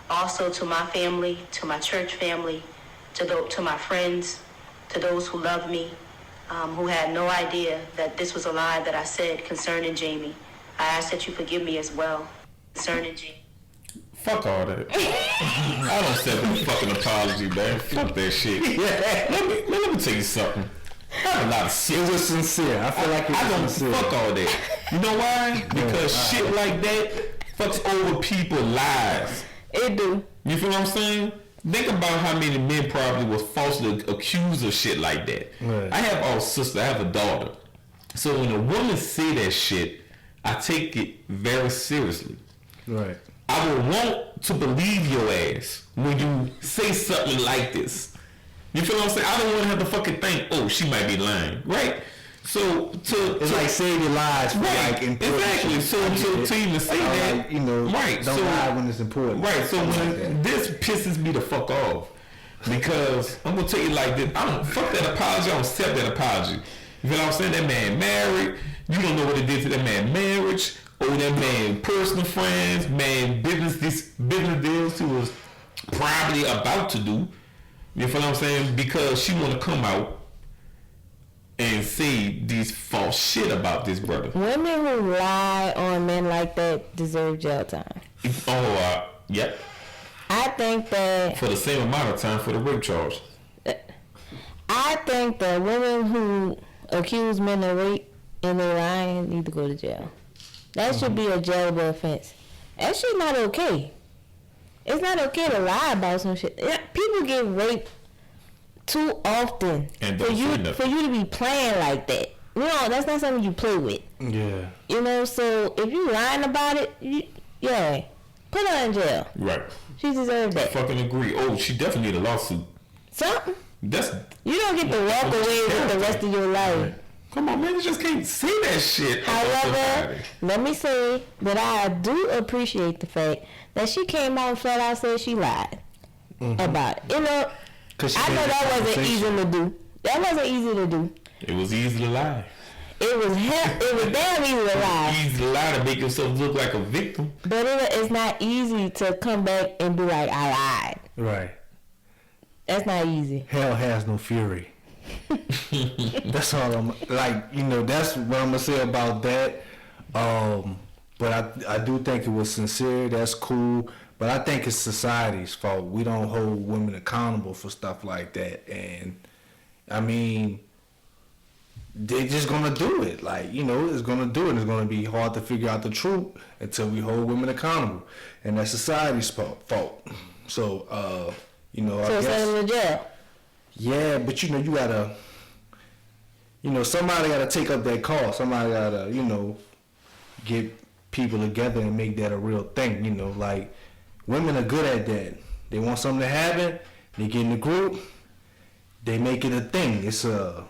Also to my family, to my church family, to my friends, to those who love me, who had no idea that this was a lie that I said concerning Jamie. I ask that you forgive me as well concerning Jamie. Fuck all that. I don't accept no fucking apology, man. Fuck that shit. Let me tell you something. I have a lot of shit. It was sincere. I feel like it was I don't sincere. fuck all that. You know why? Because shit like that fucks over people's lives. It do. You feel what I'm saying? Think about how many men probably was falsely accused of shit like that. Right. I have all sisters. I have a daughter. So when a woman say that shit, I take it very seriously. Right. I would want to believe your ass when you say something like this. You feel what I'm saying? I don't want to have to fucking think, oh, she might be lying, right? So It's like save your lives for right, like important exactly. shit. So to even say that, like, right? don't lie when it's important. Right. So Something when like that. this pisses me the fuck off, because I'm gonna tell you like this, I don't fuck that apology. I don't accept that apology. You feel what I'm saying? That man married. You don't know what it did to that man marriage. Or that man personal friends, man business deals he was probably about to do. You feel what I'm saying? Because she want to come out and say these false shit about this brother. Women who lie on men like that deserve jail time. Oh, yep. I think that For the same amount of time for the rape charge. I think that women who accuse men of rape and they're lying need to go to jail. That should be a jailable offense. That shit not okay. It's not okay to lie about some shit. People get raped too often And for don't say you nothing. to be playing like that. That's not something you play with. Yeah. So if you lying about it, put her in jail. Right. She deserves I that. fucking agree. Oh, she definitely need a lawsuit. Something. That's You don't get to walk away with the rest of your life. come on, man. You just can't say that shit. However, let me say that I do appreciate the fact that she came out and flat out said she lied about it. I know that wasn't easy to do. That wasn't easy to do. it was easy to lie. It was damn easy to lie. Easy to lie to make yourself look like a victim. But it's not easy to come back and be like, I lied. Right. That's not easy. Hell has no fury. That's all I'm like. You know, that's what I'm gonna say about that. But I do think it was sincere. That's cool. But I think it's society's fault. We don't hold women accountable for stuff like that. And I mean, they're just gonna do it. Like, you know, it's gonna do it. It's gonna be hard to figure out the truth until we hold women accountable, and that's society's fault. So, you know, So I send guess. them to jail. Yeah, but you know, you gotta. You know, somebody gotta take up that call. Somebody gotta, you know, get people together and make that a real thing. You know, like women are good at that. They want something to happen. They get in the group. They make it a thing. It's a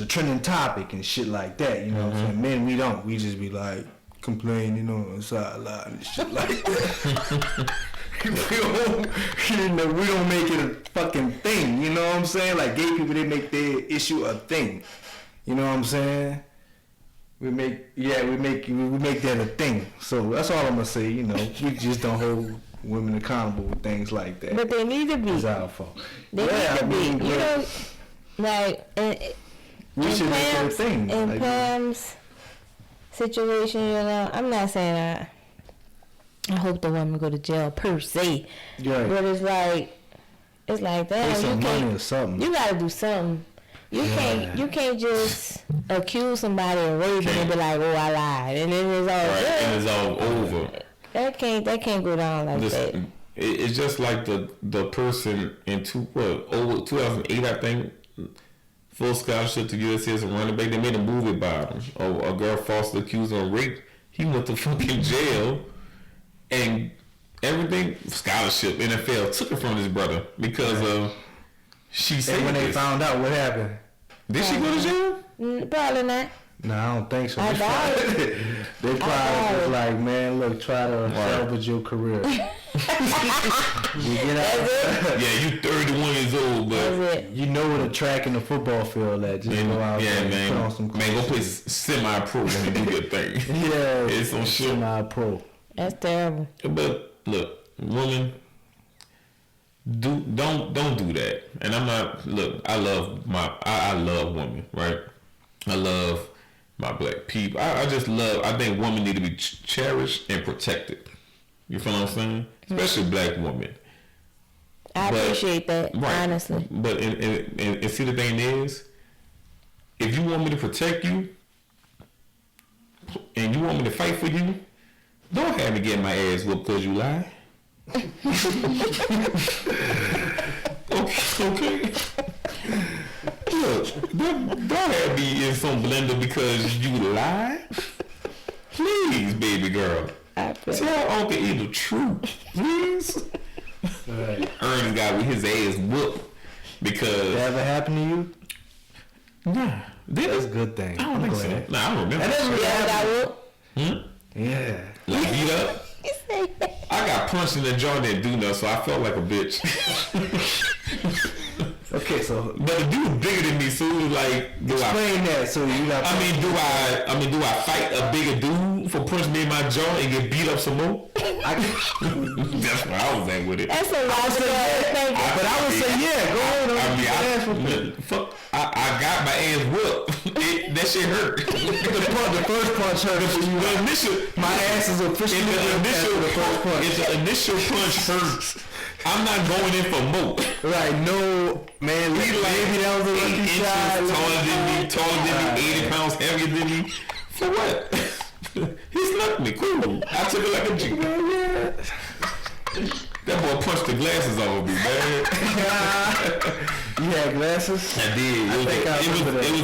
trending topic and shit like that. You know what I'm saying? Men, we don't. We just be like complain, you know, inside loud and shit like that. we don't make it a fucking thing. You know what I'm saying? Like gay people, they make their issue a thing. You know what I'm saying? We make that a thing. So that's all I'm gonna say. You know, we just don't hold women accountable with things like that. But they need to be. It's our fault. They need to be. You know, like we should make it a thing. In like, Pam's situation, you know, I'm not saying I hope the woman go to jail per se, right. but it's like Pay some you money or can't. something. You gotta do something. You can't just accuse somebody of raping and be like, oh, I lied, and then it's all good. And it's all over. That can't go down like that. It's just like the person in 2008, I think, full scholarship to USC as a running back. They made a movie about him. A girl falsely accused him of rape. He went to fucking jail, and everything scholarship NFL took it from his brother because of she said. And when they this. found out, what happened? Did she go to jail? Probably not. No, I don't think so. I doubt They probably was like, man, look, try to salvage your career. You get out. Yeah, you 31 years old, but You know where the track and the football field at. Just go out there and put on some man, go play semi-pro when you do your thing. Yeah, It's some shit. Semi-pro. That's terrible. But look, women, don't do that. And I'm not. Look, I love women, right? I love my black people. I just love. I think women need to be cherished and protected. You feel what I'm saying? Especially black women. I appreciate that, honestly. But and see, the thing is, if you want me to protect you and you want me to fight for you, don't have me get my ass whooped because you lie. Okay. Look, don't have me in some blender because you lie. Please, baby girl. Tell Uncle E the truth, please. Right. Ernest got with his ass whooped because. That ever happened to you? Nah, That's a good thing. I don't think so. Nah, I don't remember. That never Yeah, happened. yeah. Like beat up. I got punched in the jaw and didn't do nothing, so I felt like a bitch. Okay, so But the dude bigger than me, so it was like, explain that. So you got. do I fight a bigger dude for punching me in my jaw and get beat up some more? That's where I was at with it. That's a logical thing. But I would say, yeah, go ahead. I got my ass whooped. That shit hurt. The first punch hurt. My ass is officially the first punch. If the initial punch hurts, I'm not going in for more. Right, no, man, maybe that was a 8 lucky inches shot. taller than me, 80 pounds heavier than me. For what? He snuck me, cool. I took it like a G. That boy punched the glasses off of me, man. You had glasses? I did. It was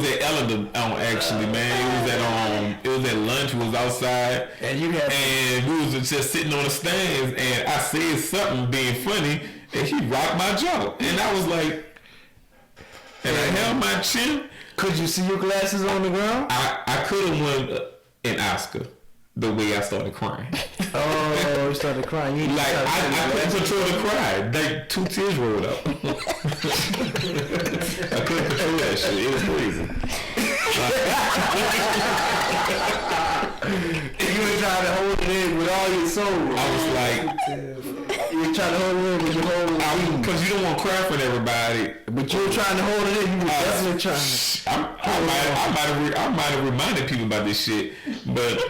at Ellendon, actually, man. It was at lunch. We was outside, And we was just sitting on the stands, and I said something being funny, and he rocked my jaw, and I was like, and I held my chin. Could you see your glasses on the ground? I could have won an Oscar the way I started crying. Oh, you started crying. You Like I couldn't control the cry. Like 2 tears rolled up. I couldn't control that shit. It was crazy. You were trying to hold it in with all your soul. I was like, You were trying to hold it in with your whole being. because you don't want to cry for everybody, But But you were trying to hold it in. You were definitely trying to. I might have reminded people about this shit, but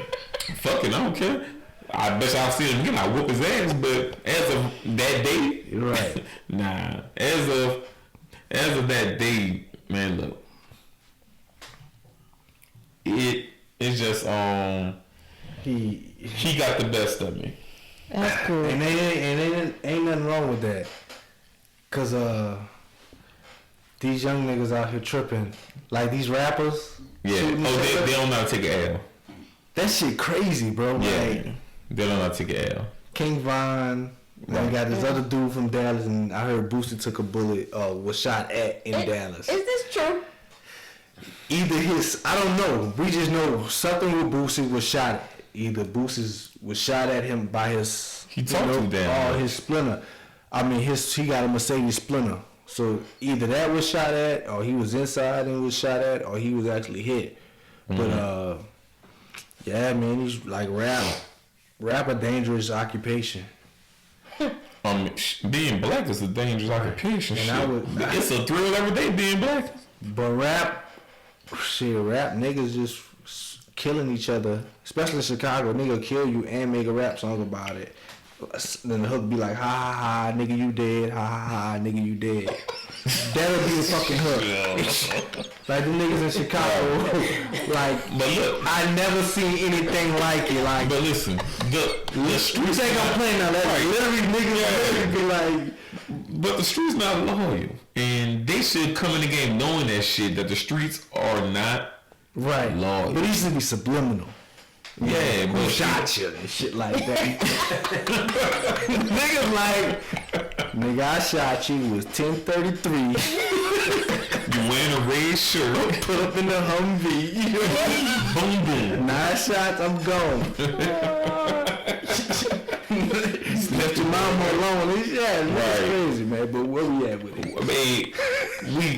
fuck it, I don't care. I bet y'all see him again. I whoop his ass, but as of that day, You're right. nah. As of that day, man, look, it's just he got the best of me. That's cool. And ain't nothing wrong with that. Cause these young niggas out here tripping. Like these rappers. Yeah. They don't know how to take an L. That shit crazy, bro. Yeah. Like, They don't know how to take an L. King Von. Right. Got this other dude from Dallas, and I heard Boosie took a bullet, was shot at in Dallas. Is this true? Either I don't know. We just know something with Boosie was shot at. Either Boosie was shot at him by his, He talked too damn his Splinter. I mean, he got a Mercedes Splinter. So either that was shot at, or he was inside and was shot at, or he was actually hit. Mm-hmm. But yeah, man, he's like rap a dangerous occupation. Being black is a dangerous occupation. And it's a thrill every day being black. But rap niggas just killing each other, especially in Chicago. Nigga kill you and make a rap song about it. Then the hook be like, ha ha ha, nigga you dead, ha ha ha, nigga you dead. That'll be the fucking hook. Like the niggas in Chicago, like, but look, I never seen anything like it. Like, but listen, the streets. You think I'm playing now? That right. Literally niggas be like, but the streets not loyal, and they should come in the game knowing that shit, that the streets are not right loyal. But it used to be subliminal. Yeah, but shot you and shit like that. Niggas like, nigga, I shot you. It was 10:33. You wearing a red shirt. Put up in the Humvee. Boom boom. 9 shots, I'm gone. Left your mama alone. Yeah, that's crazy, man. But where we at with it? I mean,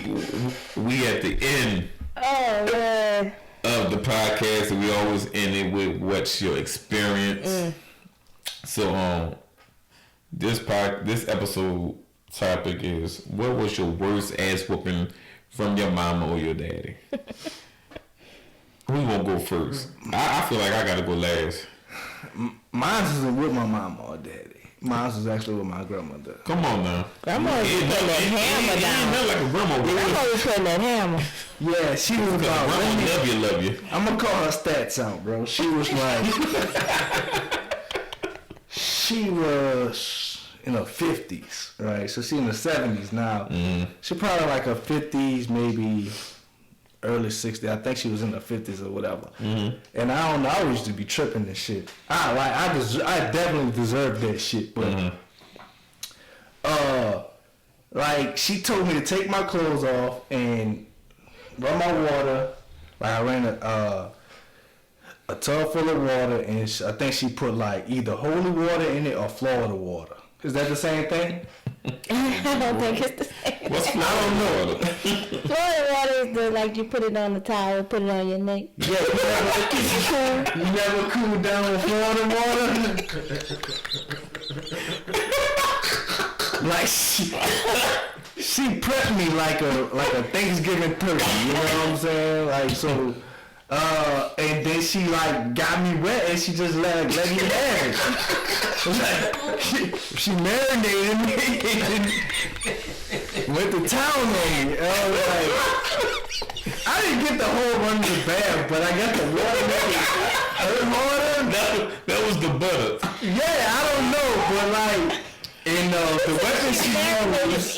we at the end. Oh man. Of the podcast, and we always end it with what's your experience. So this episode topic is, what was your worst ass whooping from your mama or your daddy? Who gonna go first? I feel like I gotta go last. Mine isn't with my mama or daddy. Mine was actually with my grandmother. Come on now. Grandma was putting that hammer down. It like a grandma. Grandma was putting that hammer. Yeah, she was about. Grandma love you. I'm gonna call her stats out, bro. She was like, she was in her 50s, right? So she in the 70s now. Mm-hmm. She probably like her 50s, maybe early 60s. I think she was in her 50s or whatever. Mm-hmm. And I don't know. I used to be tripping and shit. I definitely deserved that shit, but like she told me to take my clothes off and run my water. Like I ran a tub full of water, and I think she put like either holy water in it or Florida water. Is that the same thing? I don't think it's the same. What's Florida water? Florida water is the, like, you put it on the towel, put it on your neck. Yeah, you never cool down with Florida water? Like she prepped me like a Thanksgiving turkey, you know what I'm saying? Like, so and then she like got me wet and she just let me have it. Like, she marinated me and went to town on me. And I was like, I didn't get the whole run to the bath, but I got the water. That was the butter. Yeah, I don't know, but like, and the weapon she used,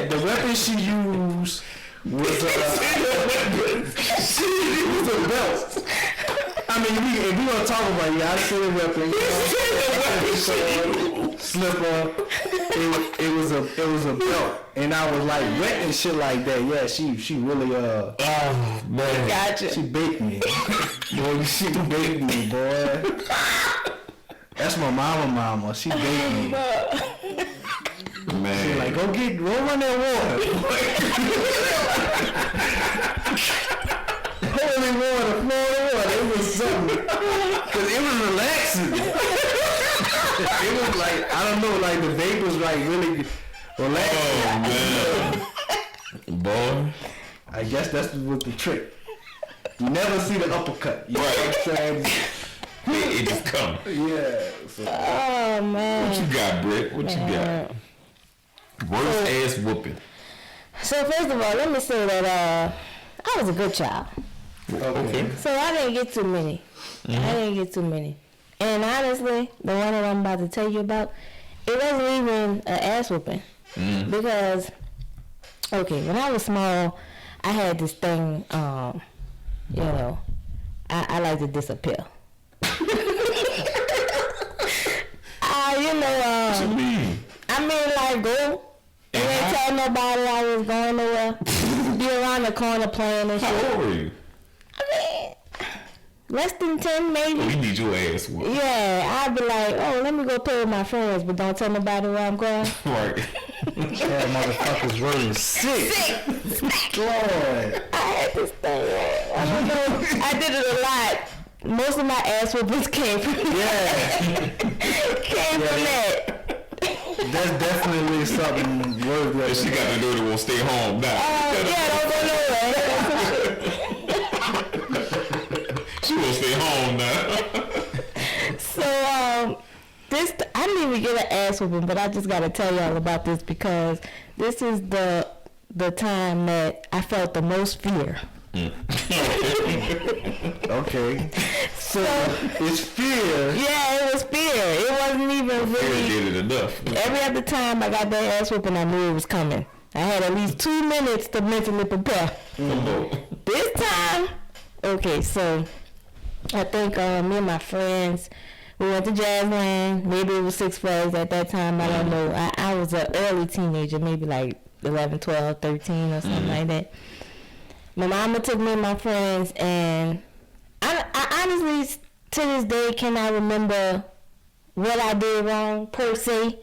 the weapon she used was a belt. I mean, if we gonna talk about it, I see the weapon. Slipper. It was a belt, and I was like wet and shit like that. Yeah, she really Oh man, gotcha. She baked me. Boy, she baked me, boy. That's my mama. She baked me. Man. She like, go run that water. Holy water, Florida water. It was something. Cause it was relaxing. It was like, I don't know, like the vapors like really relaxing. Oh man. Boy. I guess that's what the trick. You never see the uppercut. You know what I'm saying? It just come. Yeah. So, Oh man. What you got, Britt? What you got? Worst ass whooping. So first of all, let me say that I was a good child. Okay. So I didn't get too many. And honestly, the one that I'm about to tell you about, it wasn't even an ass whooping. Because, okay, when I was small, I had this thing, you know, I like to disappear. You know, What you mean? I mean, like, go. You ain't tell nobody I was going nowhere. Be around the corner playing and shit. How old were you? I mean, less than 10 maybe. We need your ass whooped. Yeah, I'd be like, oh, let me go play with my friends, but don't tell nobody where I'm going. Right. yeah, motherfuckers running sick. Lord. I had this thing, man. I don't know. I did it a lot. Most of my ass whoopings came from that. That's definitely something worthy of She got the daughter won't stay home now. Yeah, don't go nowhere. She won't stay home now. So, I didn't even get an ass whooping, but I just got to tell y'all about this because this is the time that I felt the most fear. Okay. So it's fear. Yeah, it was fear. It wasn't even Fear really. did it enough. Every other time I got that ass whooping, I knew it was coming. I had at least 2 minutes to mentally prepare. This time, okay, so I think me and my friends, we went to Jazzland. Maybe it was Six Flags at that time. I don't know. I was an early teenager, maybe like 11, 12, 13 or something like that. My mama took me and my friends, and I honestly, to this day, cannot remember what I did wrong, per se.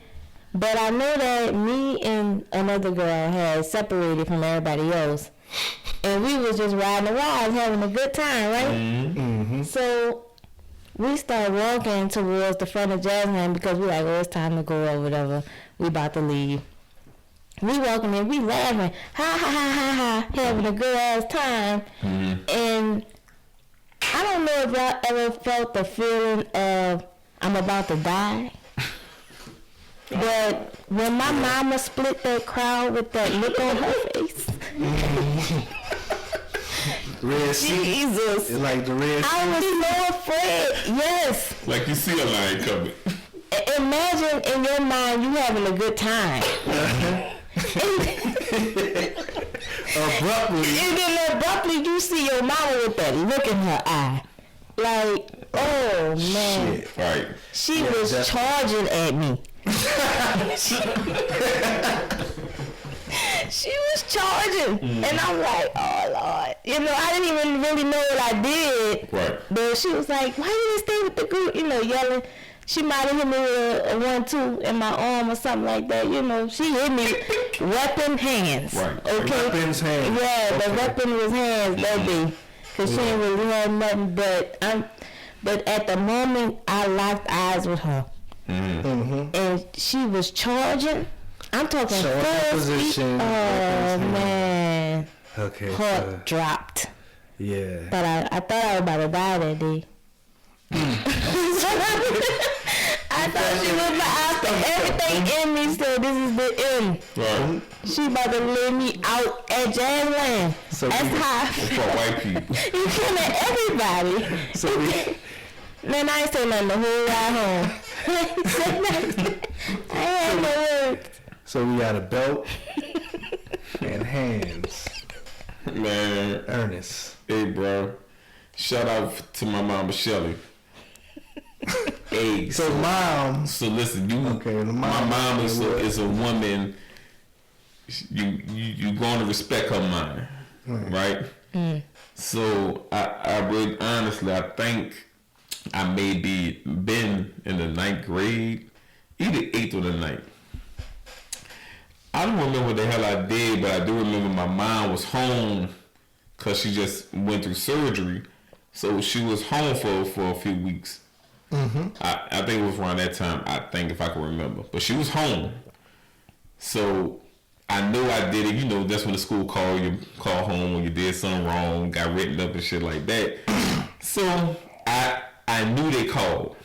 But I know that me and another girl had separated from everybody else. And we was just riding around, having a good time, right? Mm-hmm. So we started walking towards the front of Jazzland because we like, oh, it's time to go or whatever. We about to leave. We walking in, we laughing, ha ha ha ha ha, having a good ass time. And I don't know if y'all ever felt the feeling of I'm about to die. But when my mama split that crowd with that look on her face, Red Sea. Jesus, It's like the Red Sea. I was so afraid. Yes. Like you see a line coming. Imagine in your mind you having a good time. Abruptly. And then abruptly you see your mama with that look in her eye. Like, oh man. Shit. Right. She Yeah, was definitely. charging at me. She was charging. And I'm like, oh Lord. You know, I didn't even really know what I did. Right. But she was like, why you didn't stay with the group? You know, yelling. She might have hit me with a 1-2 in my arm or something like that. You know, she hit me weapon hands. Right. Okay. Weapons hands. Yeah, the weapon was hands that day. Cause she ain't really had nothing but at the moment I locked eyes with her. Mm-hmm. And she was charging. I'm talking Showing her full position. speed. Oh man. Okay. Heart dropped. Yeah. But I thought I was about to die that day. I thought she was after everything in me said this is the end. Right. She about to lay me out at Jazzland. So That's we- high. It's for white people. You killing everybody. So we, Man, I ain't say nothing the whole ride home. I ain't say nothing. I ain't had no words. so we got a belt and hands. Man. Ernest. Hey, bro. Shout out to my mama, Shelly. Hey, So mom. so listen, you. Okay, the my mom- mom is what? is a woman. You going to respect her mind, right? So I really honestly I think I maybe been in the 9th grade, either 8th or the 9th. I don't remember what the hell I did, but I do remember my mom was home because she just went through surgery, so she was home for a few weeks. I think it was around that time. I think if I can remember, but she was home. So I know I did it. You know, that's when the school call home when you did something wrong, got written up and shit like that. So I knew they called.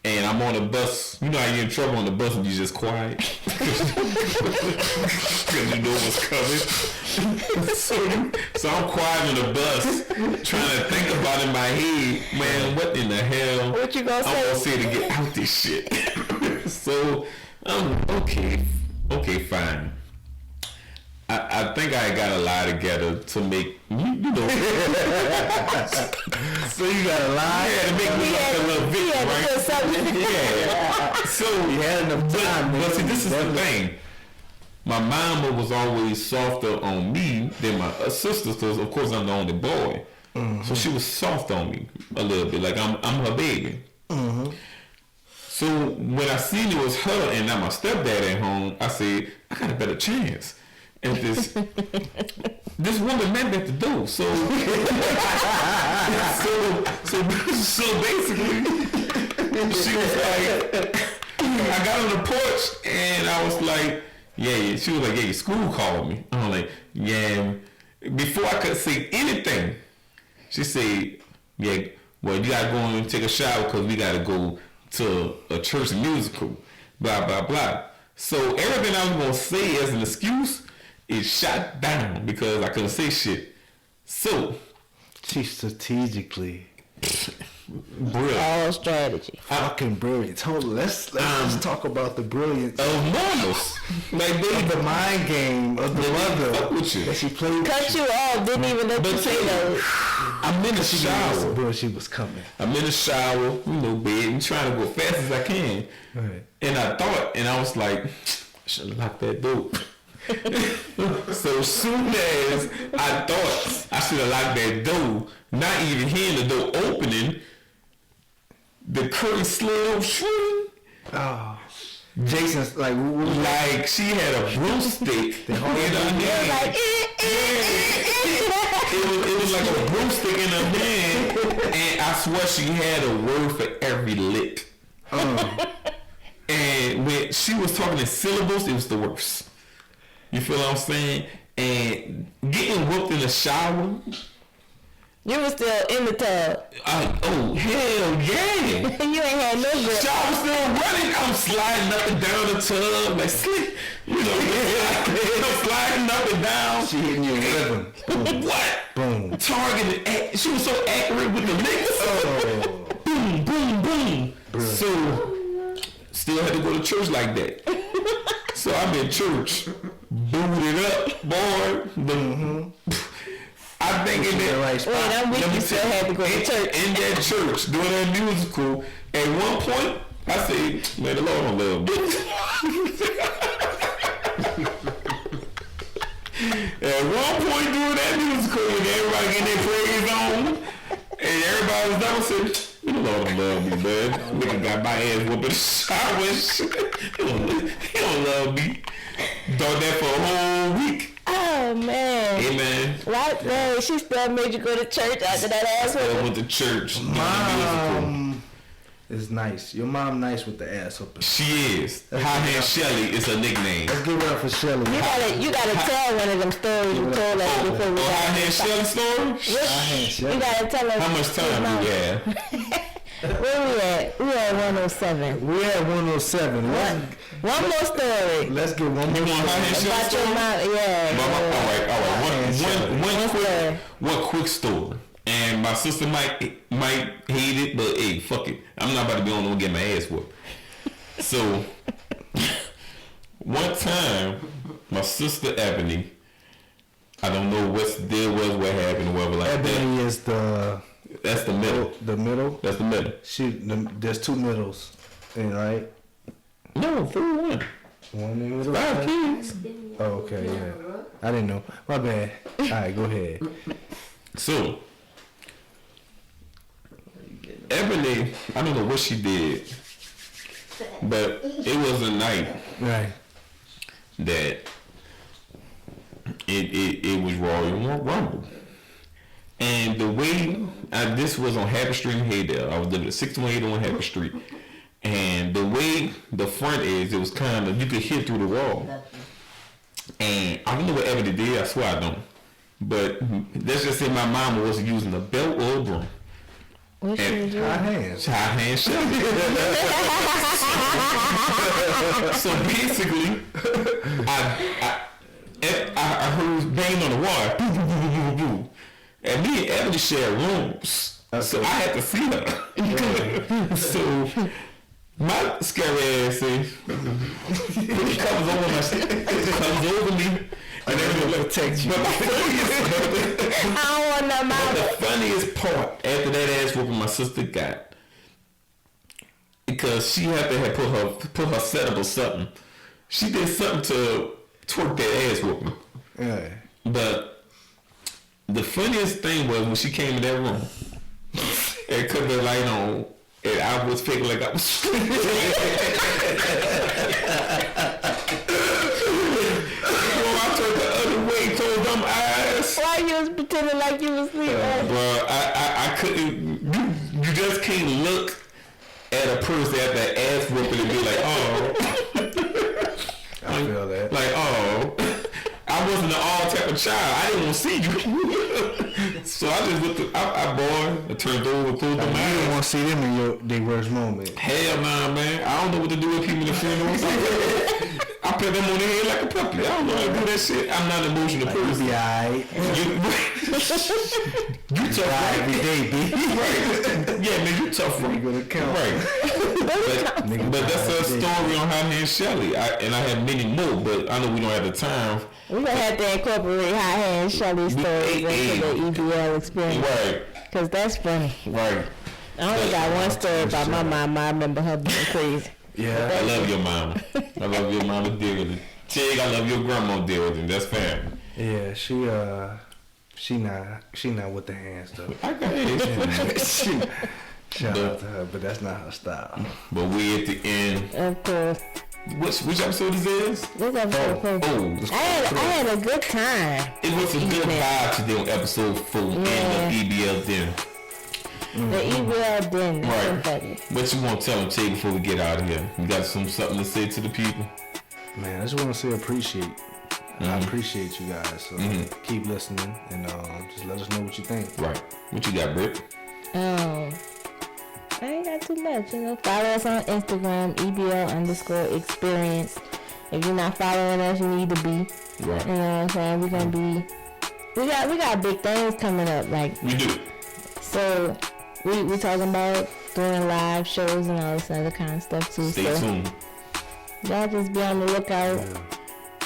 And I'm on the bus. You know how you get in trouble on the bus and you just quiet? Because you know what's coming. So I'm quiet on the bus, trying to think about in my head, man, what in the hell What you gonna say? I'm gonna say to get out this shit. So I'm okay, fine. I think I got a lie together to make, you know. So you got a lie? Yeah, to make me like a little victim, right? Yeah. So You had enough time. but see, this is the thing. My mama was always softer on me than my sisters, because of course I'm the only boy. Mm-hmm. So she was soft on me a little bit, like I'm her baby. Mm-hmm. So when I seen it was her and not my stepdad at home, I said, I got a better chance. And this woman met me at the door. So basically, she was like, I got on the porch and I was like, yeah. She was like, yeah, your school called me. I'm like, yeah. Before I could say anything, she said, yeah, well, you gotta go and take a shower because we gotta go to a church musical, blah, blah, blah. So everything I was gonna say as an excuse is shot down because I couldn't say shit. So she strategically brilliant. All strategy. Fucking brilliant. Hold on, let's talk about the brilliance of mamas. Like the mind game of the mother that she played. Cut you off, didn't even let you say those. I'm in the shower. Bro, she was coming. I'm in the shower, you know, bed, and trying to go as fast as I can. Right. And I thought, and I was like, I should have locked that door. So soon as I thought I should have locked that door, not even hearing the door opening, the curtain slid open. Oh, Jason's like she had a broomstick in her hand. It was like a broomstick in her hand, and I swear she had a word for every lick. And when she was talking in syllables, it was the worst. You feel what I'm saying? And getting whooped in the shower. You were still in the tub. Oh, hell yeah. You ain't had no grip. Shower still running. I'm sliding up and down the tub. Like, slip. You know, I'm sliding up and down. She hitting you in rhythm. Boom. What? Boom. Targeted. She was so accurate with the licks. Oh. Boom, boom, boom. Brilliant. So, still had to go to church like that. So I'm in church, booted up, boy. I think in that right spot. Wait, I'm with you. Still had to go to church. In that church, doing that musical. At one point, I said, "Man, the Lord don't love me." At one point, doing that musical, and everybody getting their praise on, and everybody was down, said, "The Lord don't love me, man. Nigga got my ass whooping the shower and shit. He don't love me." Done that for a whole week. Oh man. Hey man. Right there, she still made you go to church after that ass whooping. I went to church. Mom is nice. Your mom nice with the ass whooping. She is. High Hand Shelly is her nickname. Let's give it up for Shelly. You gotta tell one of them stories you told us before we got High Hand Shelly story? You gotta tell us. How much time do we have? Where we at? We at 107. We at 107. One more story. Let's get one more story. About your mom, yeah. All right. One quick story. And my sister might hate it, but hey, fuck it. I'm not about to be on and get my ass whooped. So, one time, my sister Ebony, I don't know what the deal was, what happened, whatever like Ebony that. Ebony is That's the middle. The middle? That's the middle. There's two middles, right? No, 3-1. One in the middle? 5 kids. Oh, okay, yeah. I didn't know. My bad. All right, go ahead. So, Ebony, I don't know what she did, but it was a night that it was Royal Rumble. And the way, this was on Happy Street in Haydale. I was living at 618 on Happy Street. And the way the front is, it was kind of, you could hear through the wall. And I don't know what Ebony did. I swear I don't. But let's just say my mama wasn't using a belt or a broom. What she was doing? High hands. High hand Shelly. So basically, I heard banging on the wall. Boo, boo, boo, boo, boo, boo. And me and Ebony shared rooms. So I had to see her. So my scary ass says, he comes over me. And then he'll protect you. But the funniest part after that ass whooping my sister got, because she had to have put her setup or something. She did something to twerk that ass whooping. Yeah. But the funniest thing was when she came in that room and cut the light on, and I was faking like I was sleeping. I turned the other way, closed them eyes. Why you was pretending like you was sleeping? Bro, I couldn't. You just can't look at a person at that ass whooping and be like, oh. I feel that. Like, oh. I wasn't an all type of child. I didn't want to see you. So I just looked. I turned over, closed my eyes. You don't want to see them in their worst moment. Hell nah, man. I don't know what to do with people in the funeral. I put them on their head like a puppy. I don't know how to do that shit. I'm not an emotional person. You be alright. You tough right every day, B. Right. Yeah, man, you tough right. You go to count. Right. But that's a story on High Hand Shelly. And I have many more, but I know we don't have the time. We're going to have to incorporate High Hand Shelly's stories into the EBL experience. Right. Because that's funny. Right. I only got one story about my mom. I remember her being crazy. Yeah. I love your mama. I love your mama dearly. Tig, I love your grandma dearly. That's family. Yeah, she not with the hands though. I got it. Shout out to her, but that's not her style. But we at the end. Of course. Which episode is this? This episode 4. I had a good time. It was a good vibe today on episode 4 and the EBL dinner. The EBL dinner. Right. What you want to tell them, Tig, before we get out of here? You got something to say to the people? Man, I just want to say appreciate. I appreciate you guys. So keep listening and just let us know what you think. Right. What you got, Britt? I ain't got too much. Follow us on Instagram, EBL_experience. If you're not following us, you need to be. Right. You know what I'm saying? We're gonna be. We got big things coming up. Like we do. So we talking about doing live shows and all this other kind of stuff too. Stay tuned. Y'all just be on the lookout. Yeah.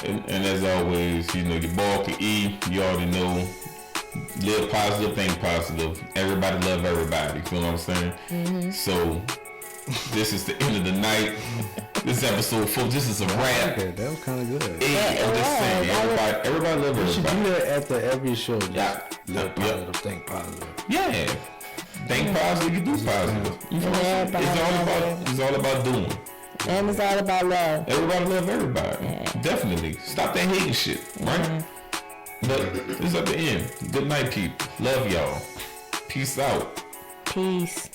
And as always, your ball can eat. You already know. Live positive, think positive. Everybody love everybody. You feel what I'm saying? Mm-hmm. So, this is the end of the night. This is episode 4. This is a wrap. Okay, that was kind of good. Yeah, I'm just saying. Everybody love You should everybody. do that after every show. Just live positive, Yep. think positive. Yeah. Think positive, you do positive. You feel what I'm saying? It's all about doing. And it's all about love. Everybody love everybody. Yeah. Definitely. Stop that hating shit, right? Mm-hmm. But it's at the end. Good night, people. Love y'all. Peace out. Peace.